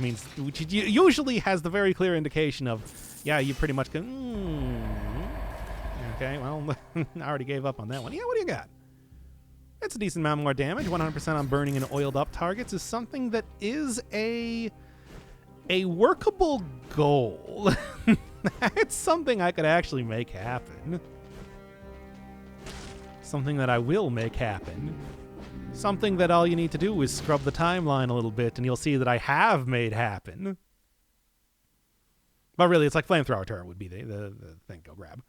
usually has the very clear indication of, yeah, you pretty much go, Okay, well, I already gave up on that one. Yeah, what do you got? It's a decent amount more damage. 100% on burning and oiled up targets is something that is a workable goal. It's something I could actually make happen. Something that I will make happen. Something that all you need to do is scrub the timeline a little bit and you'll see that I have made happen. But really, it's like Flamethrower Turret would be the thing go grab.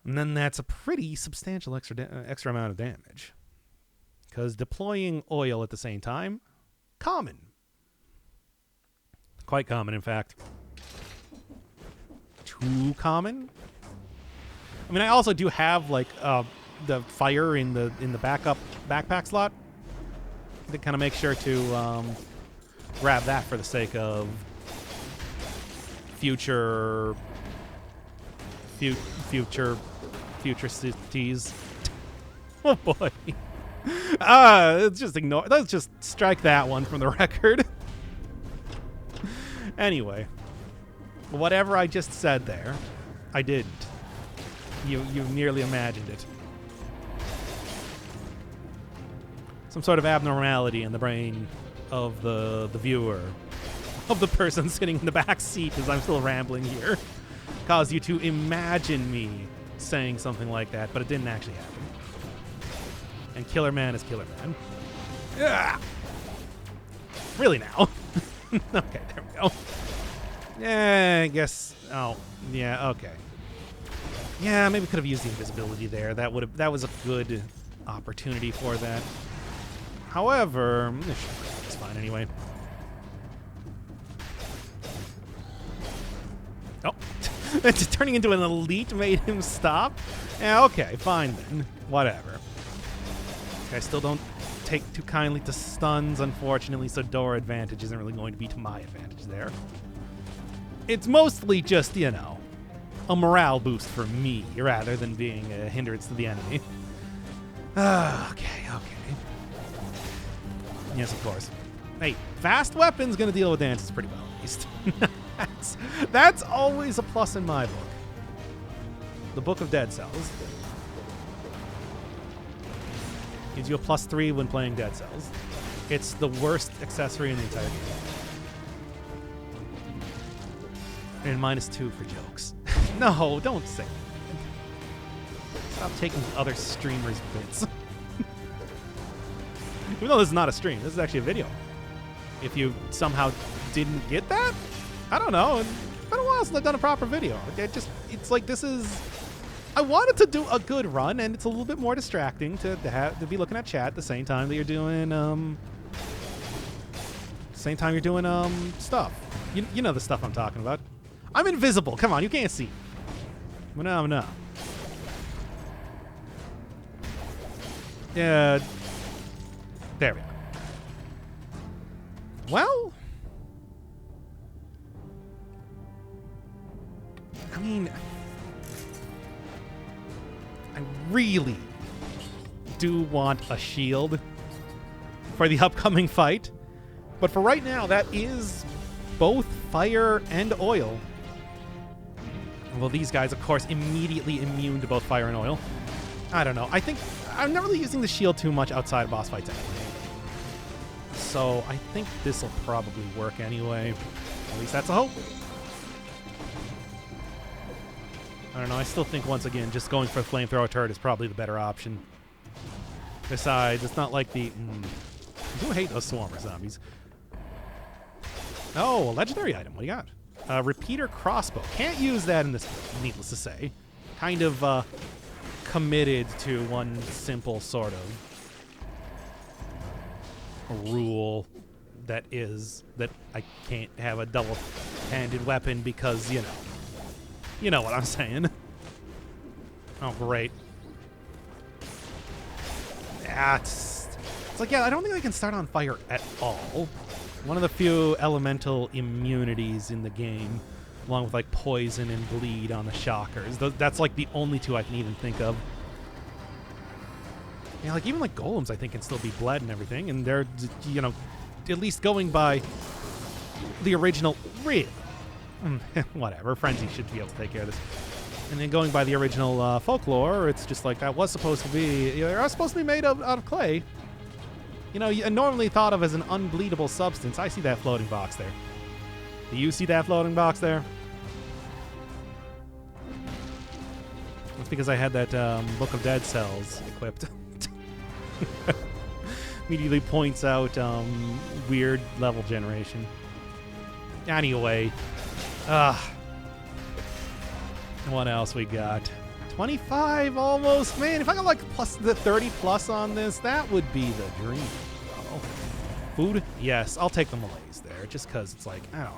And then that's a pretty substantial extra amount of damage. Because deploying oil at the same time, common. Quite common, in fact. Too common? I mean, I also do have like the fire in the backup backpack slot. To kind of make sure to grab that for the sake of future cities. Oh boy. Let's just ignore. Let's just strike that one from the record. Anyway, whatever I just said there, I didn't. You merely imagined it. Some sort of abnormality in the brain of the viewer, of the person sitting in the back seat as I'm still rambling here, caused you to imagine me saying something like that, but it didn't actually happen. And Killer Man is Killer Man. Yeah. Really now? Okay, there we go. Yeah, I guess. Oh, yeah, okay. Yeah, maybe could have used the invisibility there. That was a good opportunity for that. However, it's fine anyway. Oh, turning into an elite made him stop? Yeah, okay, fine then. Whatever. I still don't take too kindly to stuns, unfortunately, so door advantage isn't really going to be to my advantage there. It's mostly just, you know, a morale boost for me rather than being a hindrance to the enemy. Okay. Yes, of course. Hey, fast weapons gonna deal with dances pretty well, at least. that's always a plus in my book. The Book of Dead Cells. Gives you a +3 when playing Dead Cells. It's the worst accessory in the entire game. And -2 for jokes. No, don't say that. Stop taking other streamers' bits. Even though this is not a stream, this is actually a video. If you somehow didn't get that, I don't know. It's been a while since I've done a proper video. It's like this is... I wanted to do a good run, and it's a little bit more distracting to be looking at chat at the same time that you're doing stuff. You know the stuff I'm talking about. I'm invisible. Come on, you can't see. No. Yeah. There we go. Well, I mean, I really do want a shield for the upcoming fight, but for right now, that is both fire and oil. Well, these guys, of course, immediately immune to both fire and oil. I don't know. I think I'm not really using the shield too much outside of boss fights anyway. So I think this will probably work anyway. At least that's a hope. I don't know. I still think, once again, just going for the flamethrower turret is probably the better option. Besides, it's not like the... I do hate those swarmer zombies. Oh, a legendary item. What do you got? Repeater crossbow. Can't use that in this, needless to say. Kind of committed to one simple sort of rule that is that I can't have a double-handed weapon because, you know what I'm saying. Oh, great. It's like, yeah, I don't think I can start on fire at all. One of the few elemental immunities in the game, along with like poison and bleed on the shockers. That's like the only two I can even think of. Yeah, like even like golems I think can still be bled and everything, and they're, you know, at least going by the original whatever, Frenzy should be able to take care of this. And then going by the original folklore, it's just like that was supposed to be, they're supposed to be made out of clay. You know, normally thought of as an unbleedable substance. I see that floating box there. Do you see that floating box there? That's because I had that Book of Dead Cells equipped. Immediately points out weird level generation. Anyway. What else we got? 25 almost. Man, if I got like plus the 30 plus on this, that would be the dream. Oh. Food? Yes, I'll take the Malaise there, just because it's like, I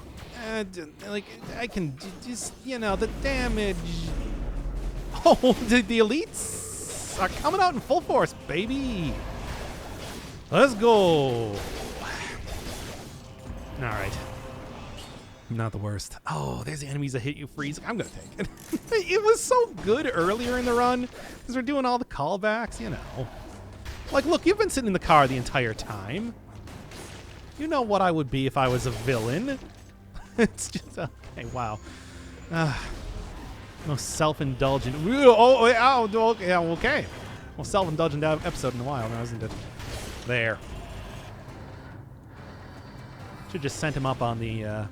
don't, like, I can just, you know, the damage. Oh, the elites are coming out in full force, baby. Let's go. All right. Not the worst. Oh, there's the enemies that hit you freeze. I'm going to take it. It was so good earlier in the run because we're doing all the callbacks, you know. Like, look, you've been sitting in the car the entire time. You know what I would be if I was a villain. It's just, hey, wow. No self-indulgent. Okay. Well, self-indulgent episode in a while now, isn't it? There. Should just sent him up on the,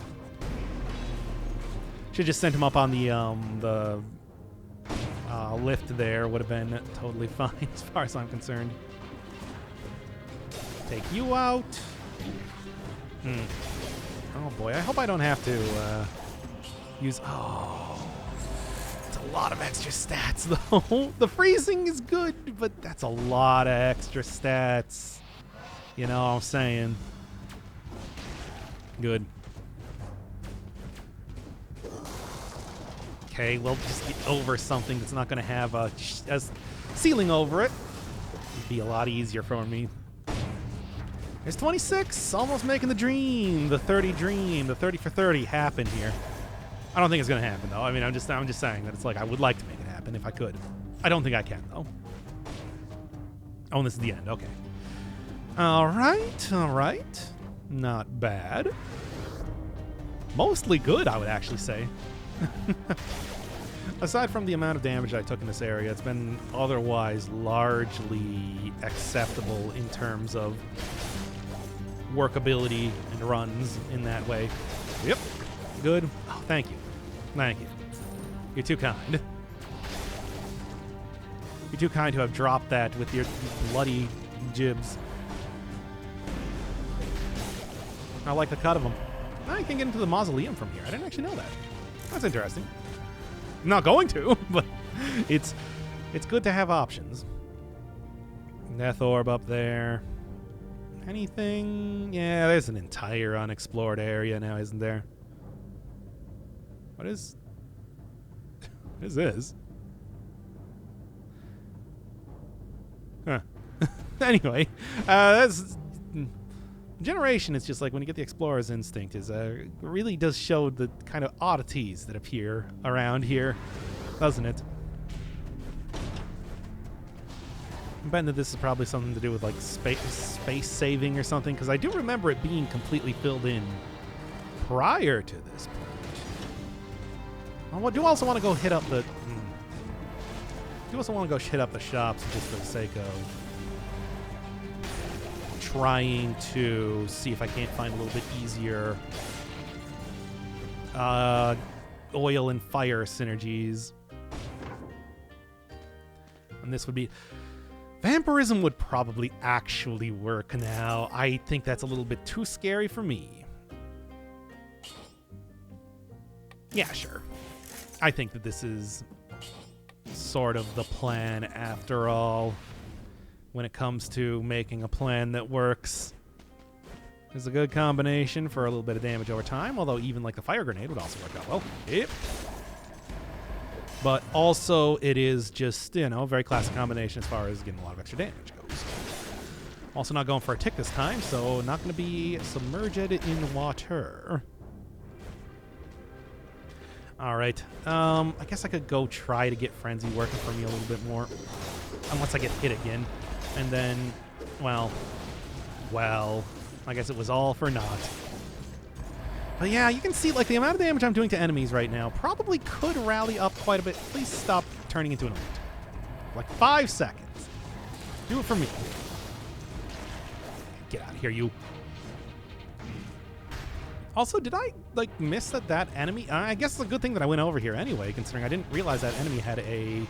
lift there. Would have been totally fine as far as I'm concerned. Take you out. Oh boy, I hope I don't have to use... Oh, it's a lot of extra stats though. The freezing is good, but that's a lot of extra stats. You know what I'm saying? Good. Okay, well, just get over something that's not going to have a ceiling over it. It'd be a lot easier for me. There's 26, almost making the dream, the 30 dream, the 30 for 30 happen here. I don't think it's going to happen, though. I mean, I'm just saying that it's like I would like to make it happen if I could. I don't think I can, though. Oh, and this is the end. Okay. All right. Not bad. Mostly good, I would actually say. Aside from the amount of damage I took in this area, it's been otherwise largely acceptable in terms of workability and runs in that way. Yep. Good. Oh, thank you. Thank you. You're too kind. You're too kind to have dropped that with your bloody jibs. I like the cut of them. I can get into the mausoleum from here. I didn't actually know that. That's interesting. I'm not going to, but it's good to have options. Death orb up there. Anything? Yeah, there's an entire unexplored area now, isn't there? What is this? Huh. Anyway, that's... Generation is just like when you get the explorer's instinct is really does show the kind of oddities that appear around here, doesn't it? I'm betting that this is probably something to do with like space saving or something, because I do remember it being completely filled in prior to this point. I do also want to go hit up the. Do also want to go hit up the shops just for the sake of trying to see if I can't find a little bit easier oil and fire synergies. And this would be... Vampirism would probably actually work now. I think that's a little bit too scary for me. Yeah, sure. I think that this is sort of the plan after all. When it comes to making a plan that works. It's a good combination for a little bit of damage over time, although even like the fire grenade would also work out well. Yep. But also it is just, you know, a very classic combination as far as getting a lot of extra damage goes. Also not going for a tick this time, so not going to be submerged in water. All right. I guess I could go try to get Frenzy working for me a little bit more. Unless I get hit again. And then, well, I guess it was all for naught. But yeah, you can see, like, the amount of damage I'm doing to enemies right now probably could rally up quite a bit. Please stop turning into an elite. Like 5 seconds. Do it for me. Get out of here, you. Also, did I, like, miss that enemy? I guess it's a good thing that I went over here anyway, considering I didn't realize that enemy had a...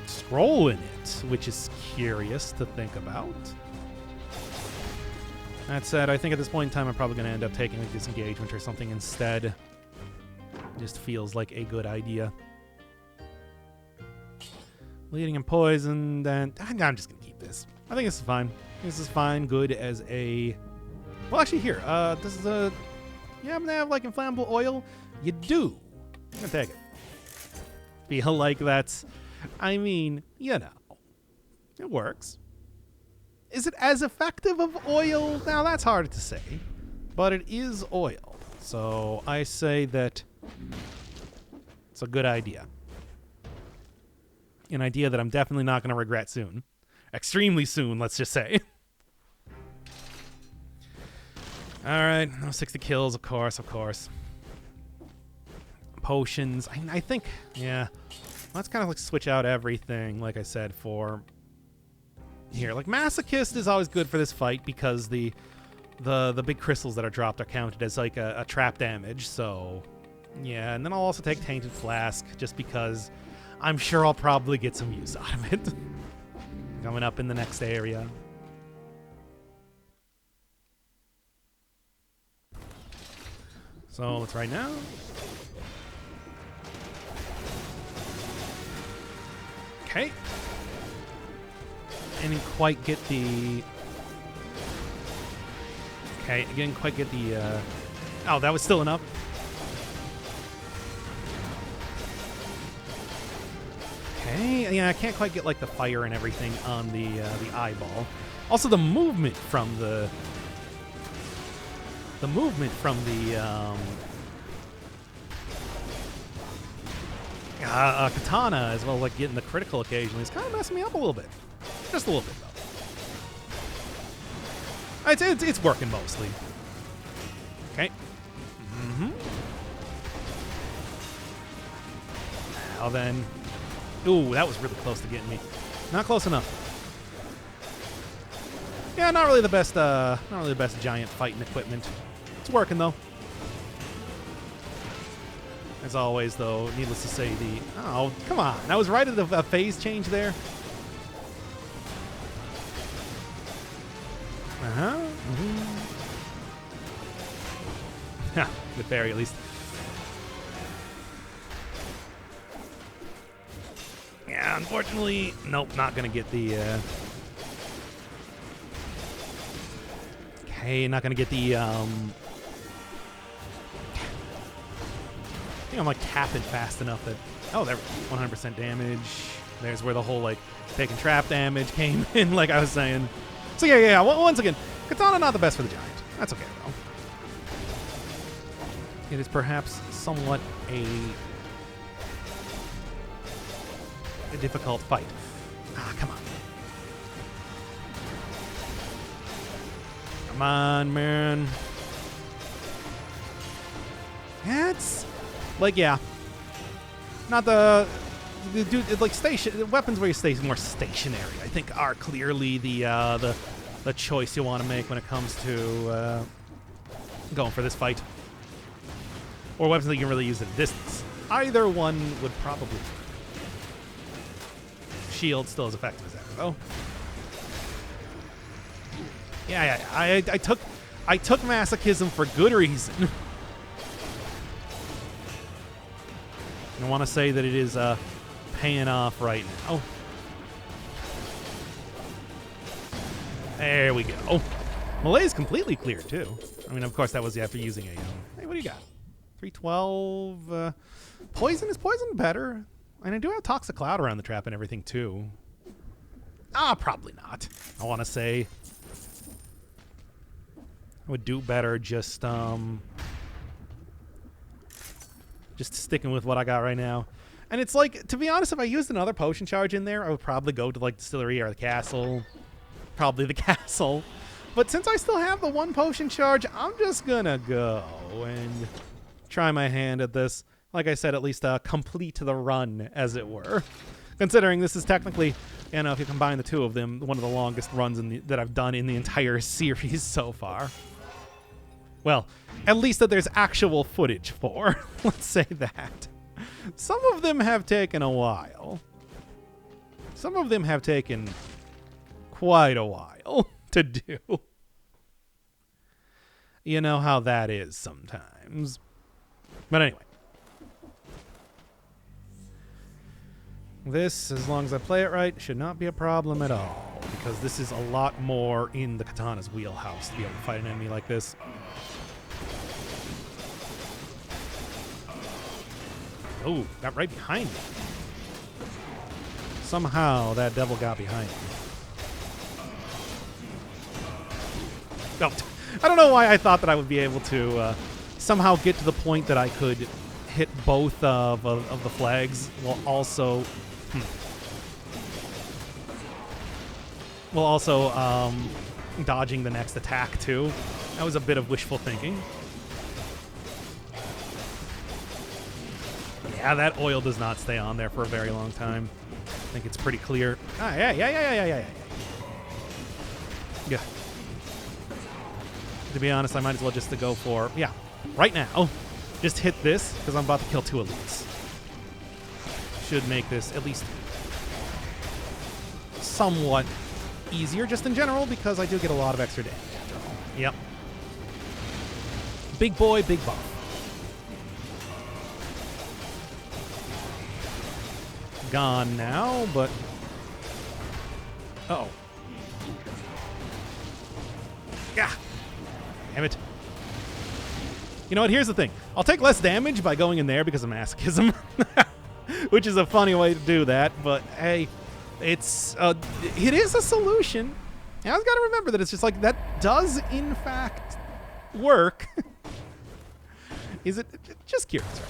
scroll in it, which is curious to think about. That said, I think at this point in time I'm probably going to end up taking a disengagement or something instead. Just feels like a good idea. Bleeding and poisoned, and I'm just going to keep this. I think this is fine. This is fine, good as a... Well, actually, here, this is a... You happen to have, like, inflammable oil? You do. I'm going to take it. Feel like that's... I mean, you know, it works. Is it as effective of oil? Now, that's hard to say, but it is oil. So I say that it's a good idea. An idea that I'm definitely not going to regret soon. Extremely soon, let's just say. All right, 60 kills, of course. Potions. I think, yeah. Let's kind of like switch out everything, like I said, for here. Like Masochist is always good for this fight because the big crystals that are dropped are counted as like a trap damage. So yeah, and then I'll also take Tainted Flask just because I'm sure I'll probably get some use out of it. Coming up in the next area. So let's right now. Okay. I didn't quite get the... Okay, I didn't quite get the Oh, that was still enough. Okay, yeah, I can't quite get like the fire and everything on the eyeball. Also, the movement from the Katana, as well as like getting the critical occasionally, is kind of messing me up a little bit. Just a little bit, though. It's working mostly. Okay. Now then. Ooh, that was really close to getting me. Not close enough. Yeah, not really the best giant fighting equipment. It's working though. As always, though, needless to say, oh, come on. I was right at the phase change there. Good parry, at least. Yeah, unfortunately, nope, not going to get the... Okay, not going to get the... I think I'm like tapping fast enough that... Oh, there, 100% damage. There's where the whole like taking trap damage came in, like I was saying. So yeah. Once again, Katana not the best for the giant. That's okay though. It is perhaps somewhat a difficult fight. Ah, come on. Come on, man. Yeah, it's like, yeah. Not the dude, like weapons where you stay more stationary, I think are clearly the choice you want to make when it comes to going for this fight. Or weapons that you can really use at a distance. Either one would probably work. Shield still as effective as ever, though. Yeah. I took masochism for good reason. I want to say that it is paying off right now. There we go. Malay's completely clear too. I mean, of course, that was after using a... Hey, what do you got? 312. Poison? Is poison better? And I do have Toxic Cloud around the trap and everything too. Probably not. I want to say I would do better just sticking with what I got right now. And it's like, to be honest, if I used another potion charge in there, I would probably go to like Distillery or the Castle. Probably the Castle. But since I still have the one potion charge, I'm just gonna go and try my hand at this. Like I said, at least complete the run, as it were. Considering this is technically, you know, if you combine the two of them, one of the longest runs that I've done in the entire series so far. Well, at least that there's actual footage for. Let's say that. Some of them have taken a while. Some of them have taken quite a while to do. You know how that is sometimes. But anyway. This, as long as I play it right, should not be a problem at all. Because this is a lot more in the Katana's wheelhouse to be able to fight an enemy like this. Oh, got right behind me. Somehow that devil got behind me. Oh, I don't know why I thought that I would be able to somehow get to the point that I could hit both of the flags while also... While also dodging the next attack, too. That was a bit of wishful thinking. Yeah, that oil does not stay on there for a very long time. I think it's pretty clear. Yeah. To be honest, I might as well just go for... Yeah, right now. Just hit this, because I'm about to kill 2 elites. Should make this at least somewhat easier, just in general, because I do get a lot of extra damage after all. Yep. Big boy, big buff. Gone now, but... Uh-oh. Yeah. Damn it. You know what? Here's the thing. I'll take less damage by going in there because of masochism, which is a funny way to do that. But hey, it is a solution. I always got to remember that it's just like that does in fact work. Is it? Just curious right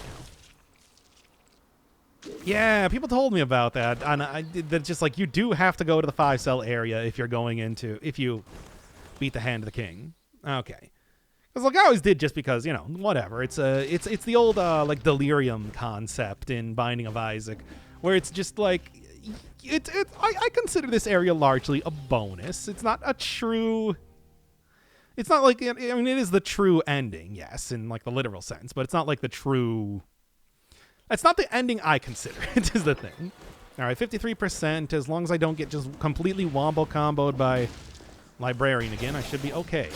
now. Yeah, people told me about that, and that just like you do have to go to the 5-cell area if you're going into if you beat the Hand of the King. Okay. Because like I always did, just because, you know, whatever. It's the old like delirium concept in Binding of Isaac, where it's just like I consider this area largely a bonus. It's not a true. It's not like, I mean, it is the true ending, yes, in like the literal sense, but it's not like the true. That's not the ending I consider. It is the thing. All right, 53%. As long as I don't get just completely wombo comboed by Librarian again, I should be okay.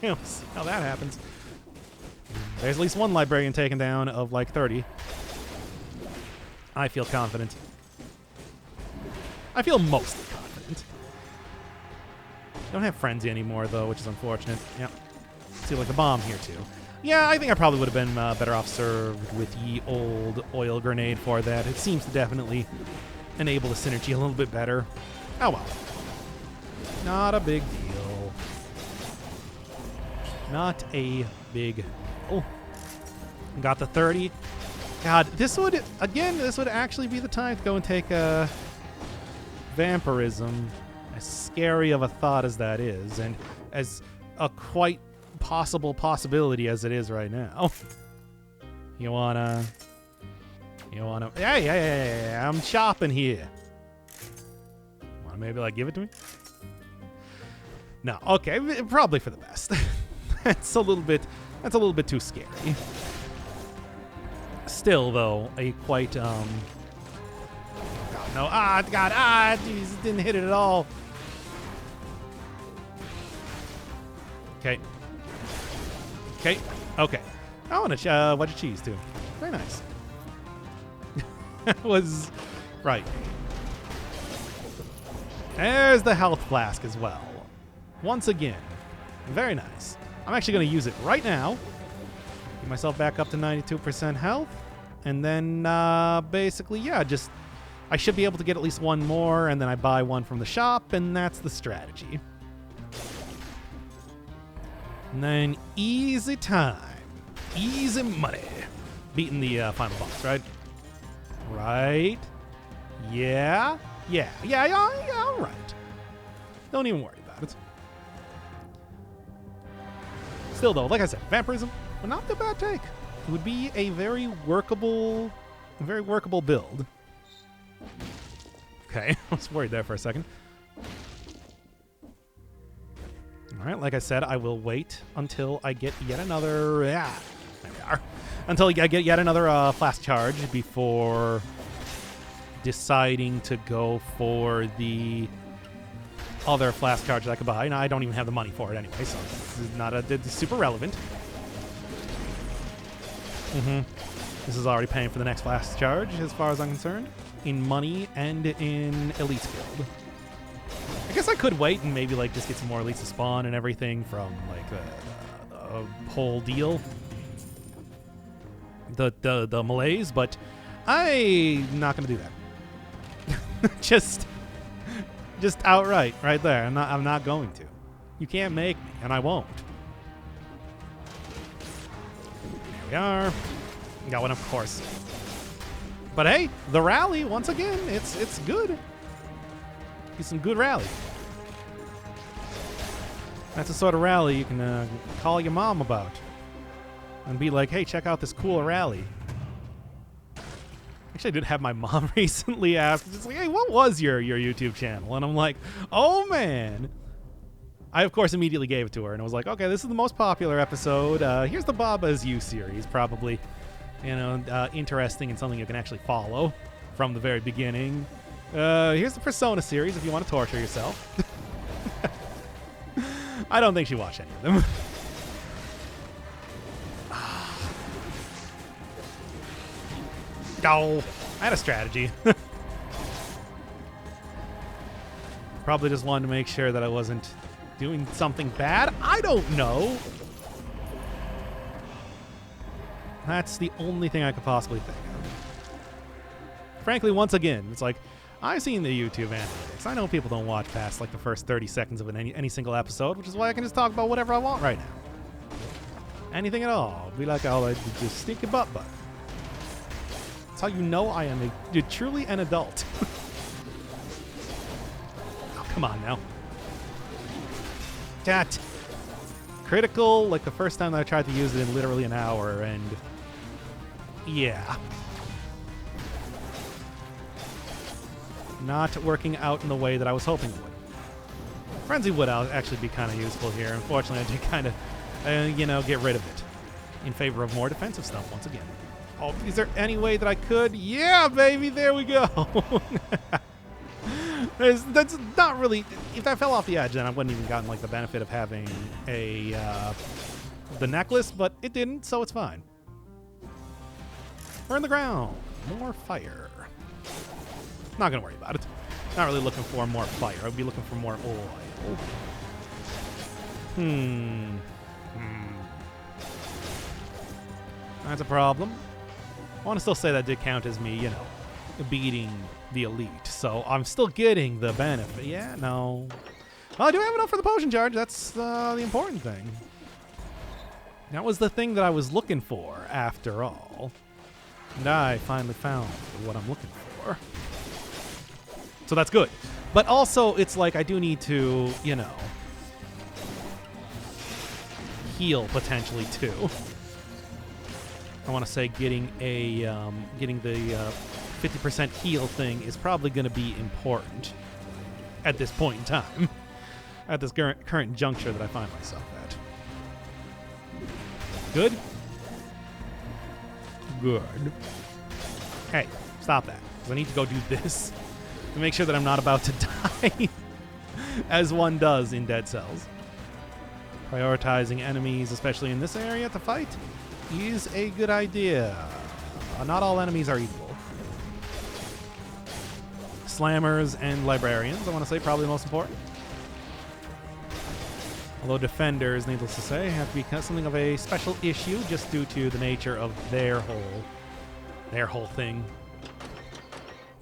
We'll see how that happens. There's at least one Librarian taken down of like 30. I feel confident. I feel mostly confident. Don't have Frenzy anymore, though, which is unfortunate. Yep. See, like the bomb here, too. Yeah, I think I probably would have been better off served with ye old oil grenade for that. It seems to definitely enable the synergy a little bit better. Oh, well. Not a big deal. Not a big deal. Got the 30. God, this would actually be the time to go and take Vampirism. As scary of a thought as that is, and as a quite possible possibility as it is right now. You wanna... Hey, I'm shopping here. Wanna maybe, like, give it to me? No, okay, probably for the best. That's a little bit too scary. Still, though, a quite, God, no, jeez, didn't hit it at all. Okay. Okay. I want a wedge of cheese, too. Very nice. That was right. There's the health flask as well. Once again. Very nice. I'm actually going to use it right now. Get myself back up to 92% health. And then, basically, yeah, just... I should be able to get at least one more, and then I buy one from the shop, and that's the strategy. And then easy time. Easy money. Beating the final boss, right? Right. Yeah, all right. Don't even worry about it. Still, though, like I said, Vampirism would not be a bad take. It would be a very workable build. Okay, I was worried there for a second. All right, like I said, I will wait until I get yet another... there we are. Until I get yet another flask charge before deciding to go for the other flask charge that I could buy. And I don't even have the money for it anyway, so this is not it's super relevant. This is already paying for the next flask charge, as far as I'm concerned, in money and in elite guild. I guess I could wait and maybe like just get some more elites to spawn and everything from like the whole deal, the malaise, but I'm not gonna do that. just outright, right there. I'm not going to. You can't make me, and I won't. There we are. Got one, of course. But hey, the rally once again, it's good. It's some good rally. That's the sort of rally you can call your mom about and be like, hey, check out this cool rally. Actually, I did have my mom recently ask, just like, hey, what was your YouTube channel? And I'm like, oh, man. I, of course, immediately gave it to her, and I was like, okay, this is the most popular episode. Here's the Baba's You series, probably, you know, interesting and something you can actually follow from the very beginning. Here's the Persona series if you want to torture yourself. I don't think she watched any of them. Oh, I had a strategy. Probably just wanted to make sure that I wasn't doing something bad. I don't know. That's the only thing I could possibly think of. Frankly, once again, it's like, I've seen the YouTube analytics. I know people don't watch past like the first 30 seconds of any single episode, which is why I can just talk about whatever I want right now. Anything at all. Be like, oh, just stick your butt. That's how you know I am truly an adult. Oh, come on now. That critical, like the first time that I tried to use it in literally an hour, and yeah. Not working out in the way that I was hoping it would. Frenzy would actually be kind of useful here. Unfortunately, I did kind of, get rid of it in favor of more defensive stuff once again. Oh, is there any way that I could? Yeah, baby, there we go. That's not really... If that fell off the edge, then I wouldn't even gotten like the benefit of having the necklace, but it didn't, so it's fine. Burn the ground. More fire. Not gonna worry about it. Not really looking for more fire. I would be looking for more oil. That's a problem. I want to still say that did count as me, beating the elite. So I'm still getting the benefit. Yeah, no. Well, I do have enough for the potion charge. That's the important thing. That was the thing that I was looking for, after all. And I finally found what I'm looking for. So that's good. But also, it's like I do need to, heal potentially too. I want to say getting the 50% heal thing is probably going to be important at this point in time, at this current juncture that I find myself at. Good? Good. Hey, stop that, because I need to go do this to make sure that I'm not about to die, as one does in Dead Cells. Prioritizing enemies, especially in this area, to fight is a good idea. Not all enemies are equal. Slammers and librarians, I want to say, probably the most important. Although defenders, needless to say, have to be something of a special issue just due to the nature of their whole thing.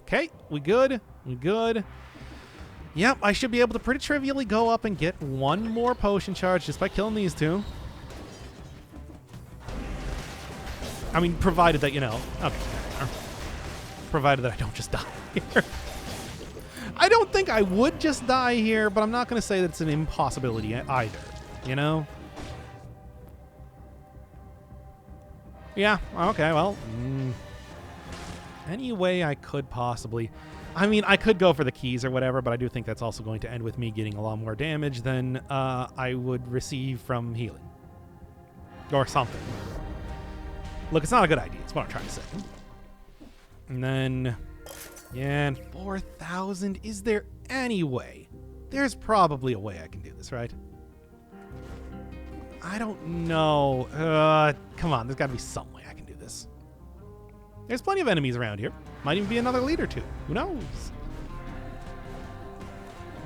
Okay, we good? We good? Yep, I should be able to pretty trivially go up and get one more potion charge just by killing these two. I mean, provided that, okay, provided that I don't just die here. I don't think I would just die here, but I'm not going to say that it's an impossibility either, Yeah, okay, well, any way I could possibly... I mean, I could go for the keys or whatever, but I do think that's also going to end with me getting a lot more damage than I would receive from healing. Or something. Look, it's not a good idea. That's what I'm trying to say. And then... Yeah, and 4,000. Is there any way? There's probably a way I can do this, right? I don't know. Come on, there's got to be some way I can do this. There's plenty of enemies around here. Might even be another lead or two. Who knows?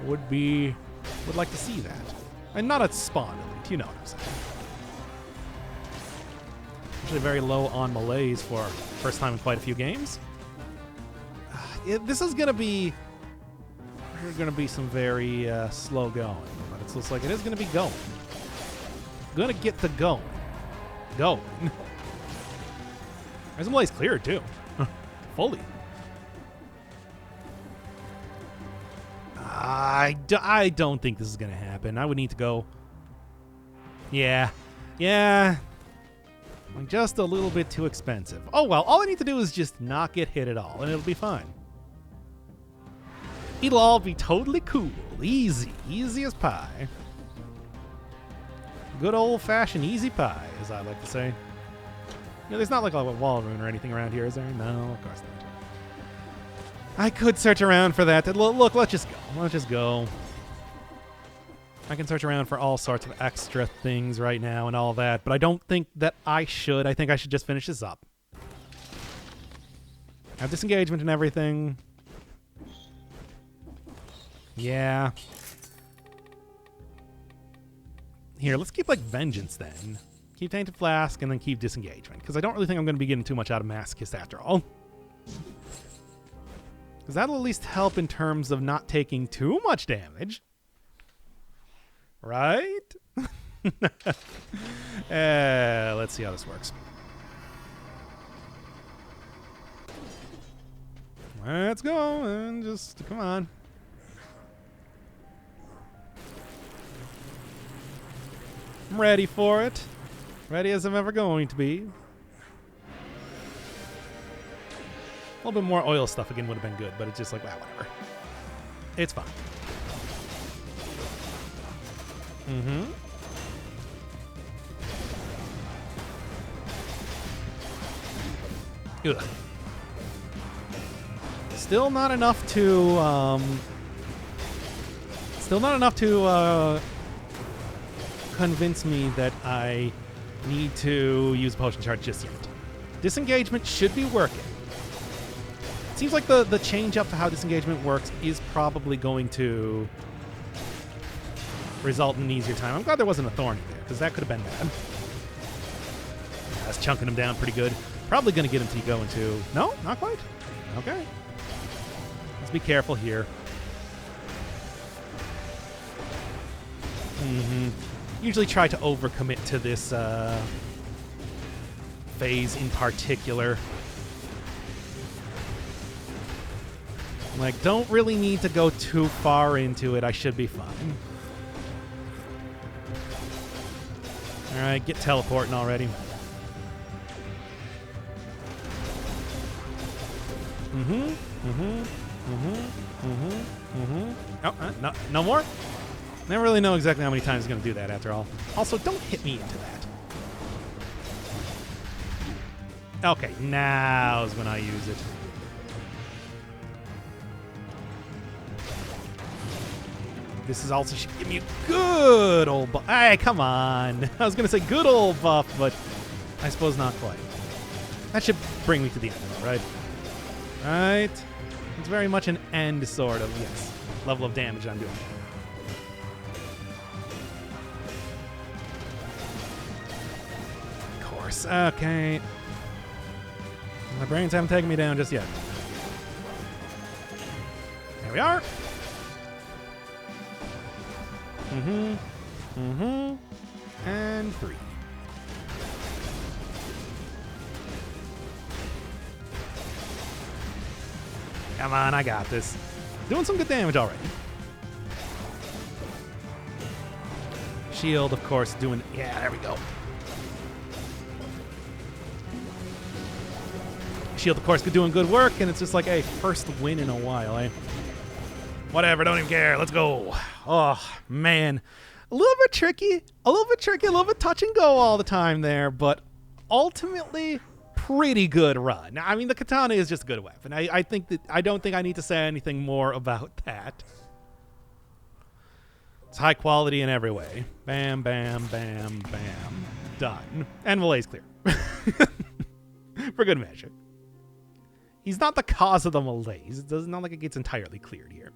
Would like to see that. And not a spawn elite, you know what I'm saying. Actually very low on melees for first time in quite a few games. This is gonna be some very slow going, but it looks like it is gonna be going. Gonna get to going. Going. There's some melees cleared too. Fully. I don't think this is gonna happen. I would need to go. Yeah. Just a little bit too expensive. Oh well, all I need to do is just not get hit at all, and it'll be fine. It'll all be totally cool. Easy as pie. Good old-fashioned easy pie, as I like to say. There's not like a wall rune or anything around here, is there? No, of course not. I could search around for that. Look, let's just go. Let's just go. I can search around for all sorts of extra things right now and all that, but I don't think that I should. I think I should just finish this up. Have disengagement and everything. Yeah. Here, let's keep, like, Vengeance, then. Keep Tainted Flask, and then keep Disengagement, because I don't really think I'm going to be getting too much out of Masochist after all. Because that'll at least help in terms of not taking too much damage. Right? Let's see how this works. Let's go, and just, come on. I'm ready for it. Ready as I'm ever going to be. A little bit more oil stuff again would have been good, but it's just like, well, whatever. It's fine. Mm-hmm. Ugh. Still not enough to, convince me that I need to use a potion charge just yet. Disengagement should be working. It seems like the change up to how disengagement works is probably going to result in an easier time. I'm glad there wasn't a thorny there, because that could have been bad. That's chunking him down pretty good. Probably going to get him to go into... No, not quite. Okay. Let's be careful here. Usually try to overcommit to this phase in particular. Like, don't really need to go too far into it. I should be fine. Alright, get teleporting already. Oh, no more? Never really know exactly how many times he's going to do that after all. Also, don't hit me into that. Okay, now's when I use it. This is also should give me a good old buff. Hey, come on. I was going to say good old buff, but I suppose not quite. That should bring me to the end of it, right? Right? It's very much an end, sort of. Yes. Level of damage I'm doing. Of course. Okay. My brains haven't taken me down just yet. There we are. And 3. Come on, I got this. Doing some good damage already. Shield, of course, doing... Yeah, there we go. Shield, of course, doing good work, and it's just like, hey, first win in a while, eh? Whatever, don't even care. Let's go. Oh, man. A little bit tricky, a little bit touch and go all the time there, but ultimately, pretty good run. I mean, the katana is just a good weapon. I don't think I need to say anything more about that. It's high quality in every way. Bam, bam, bam, bam. Done. And Malay's clear. For good measure. He's not the cause of the malaise. It doesn't look like it gets entirely cleared here.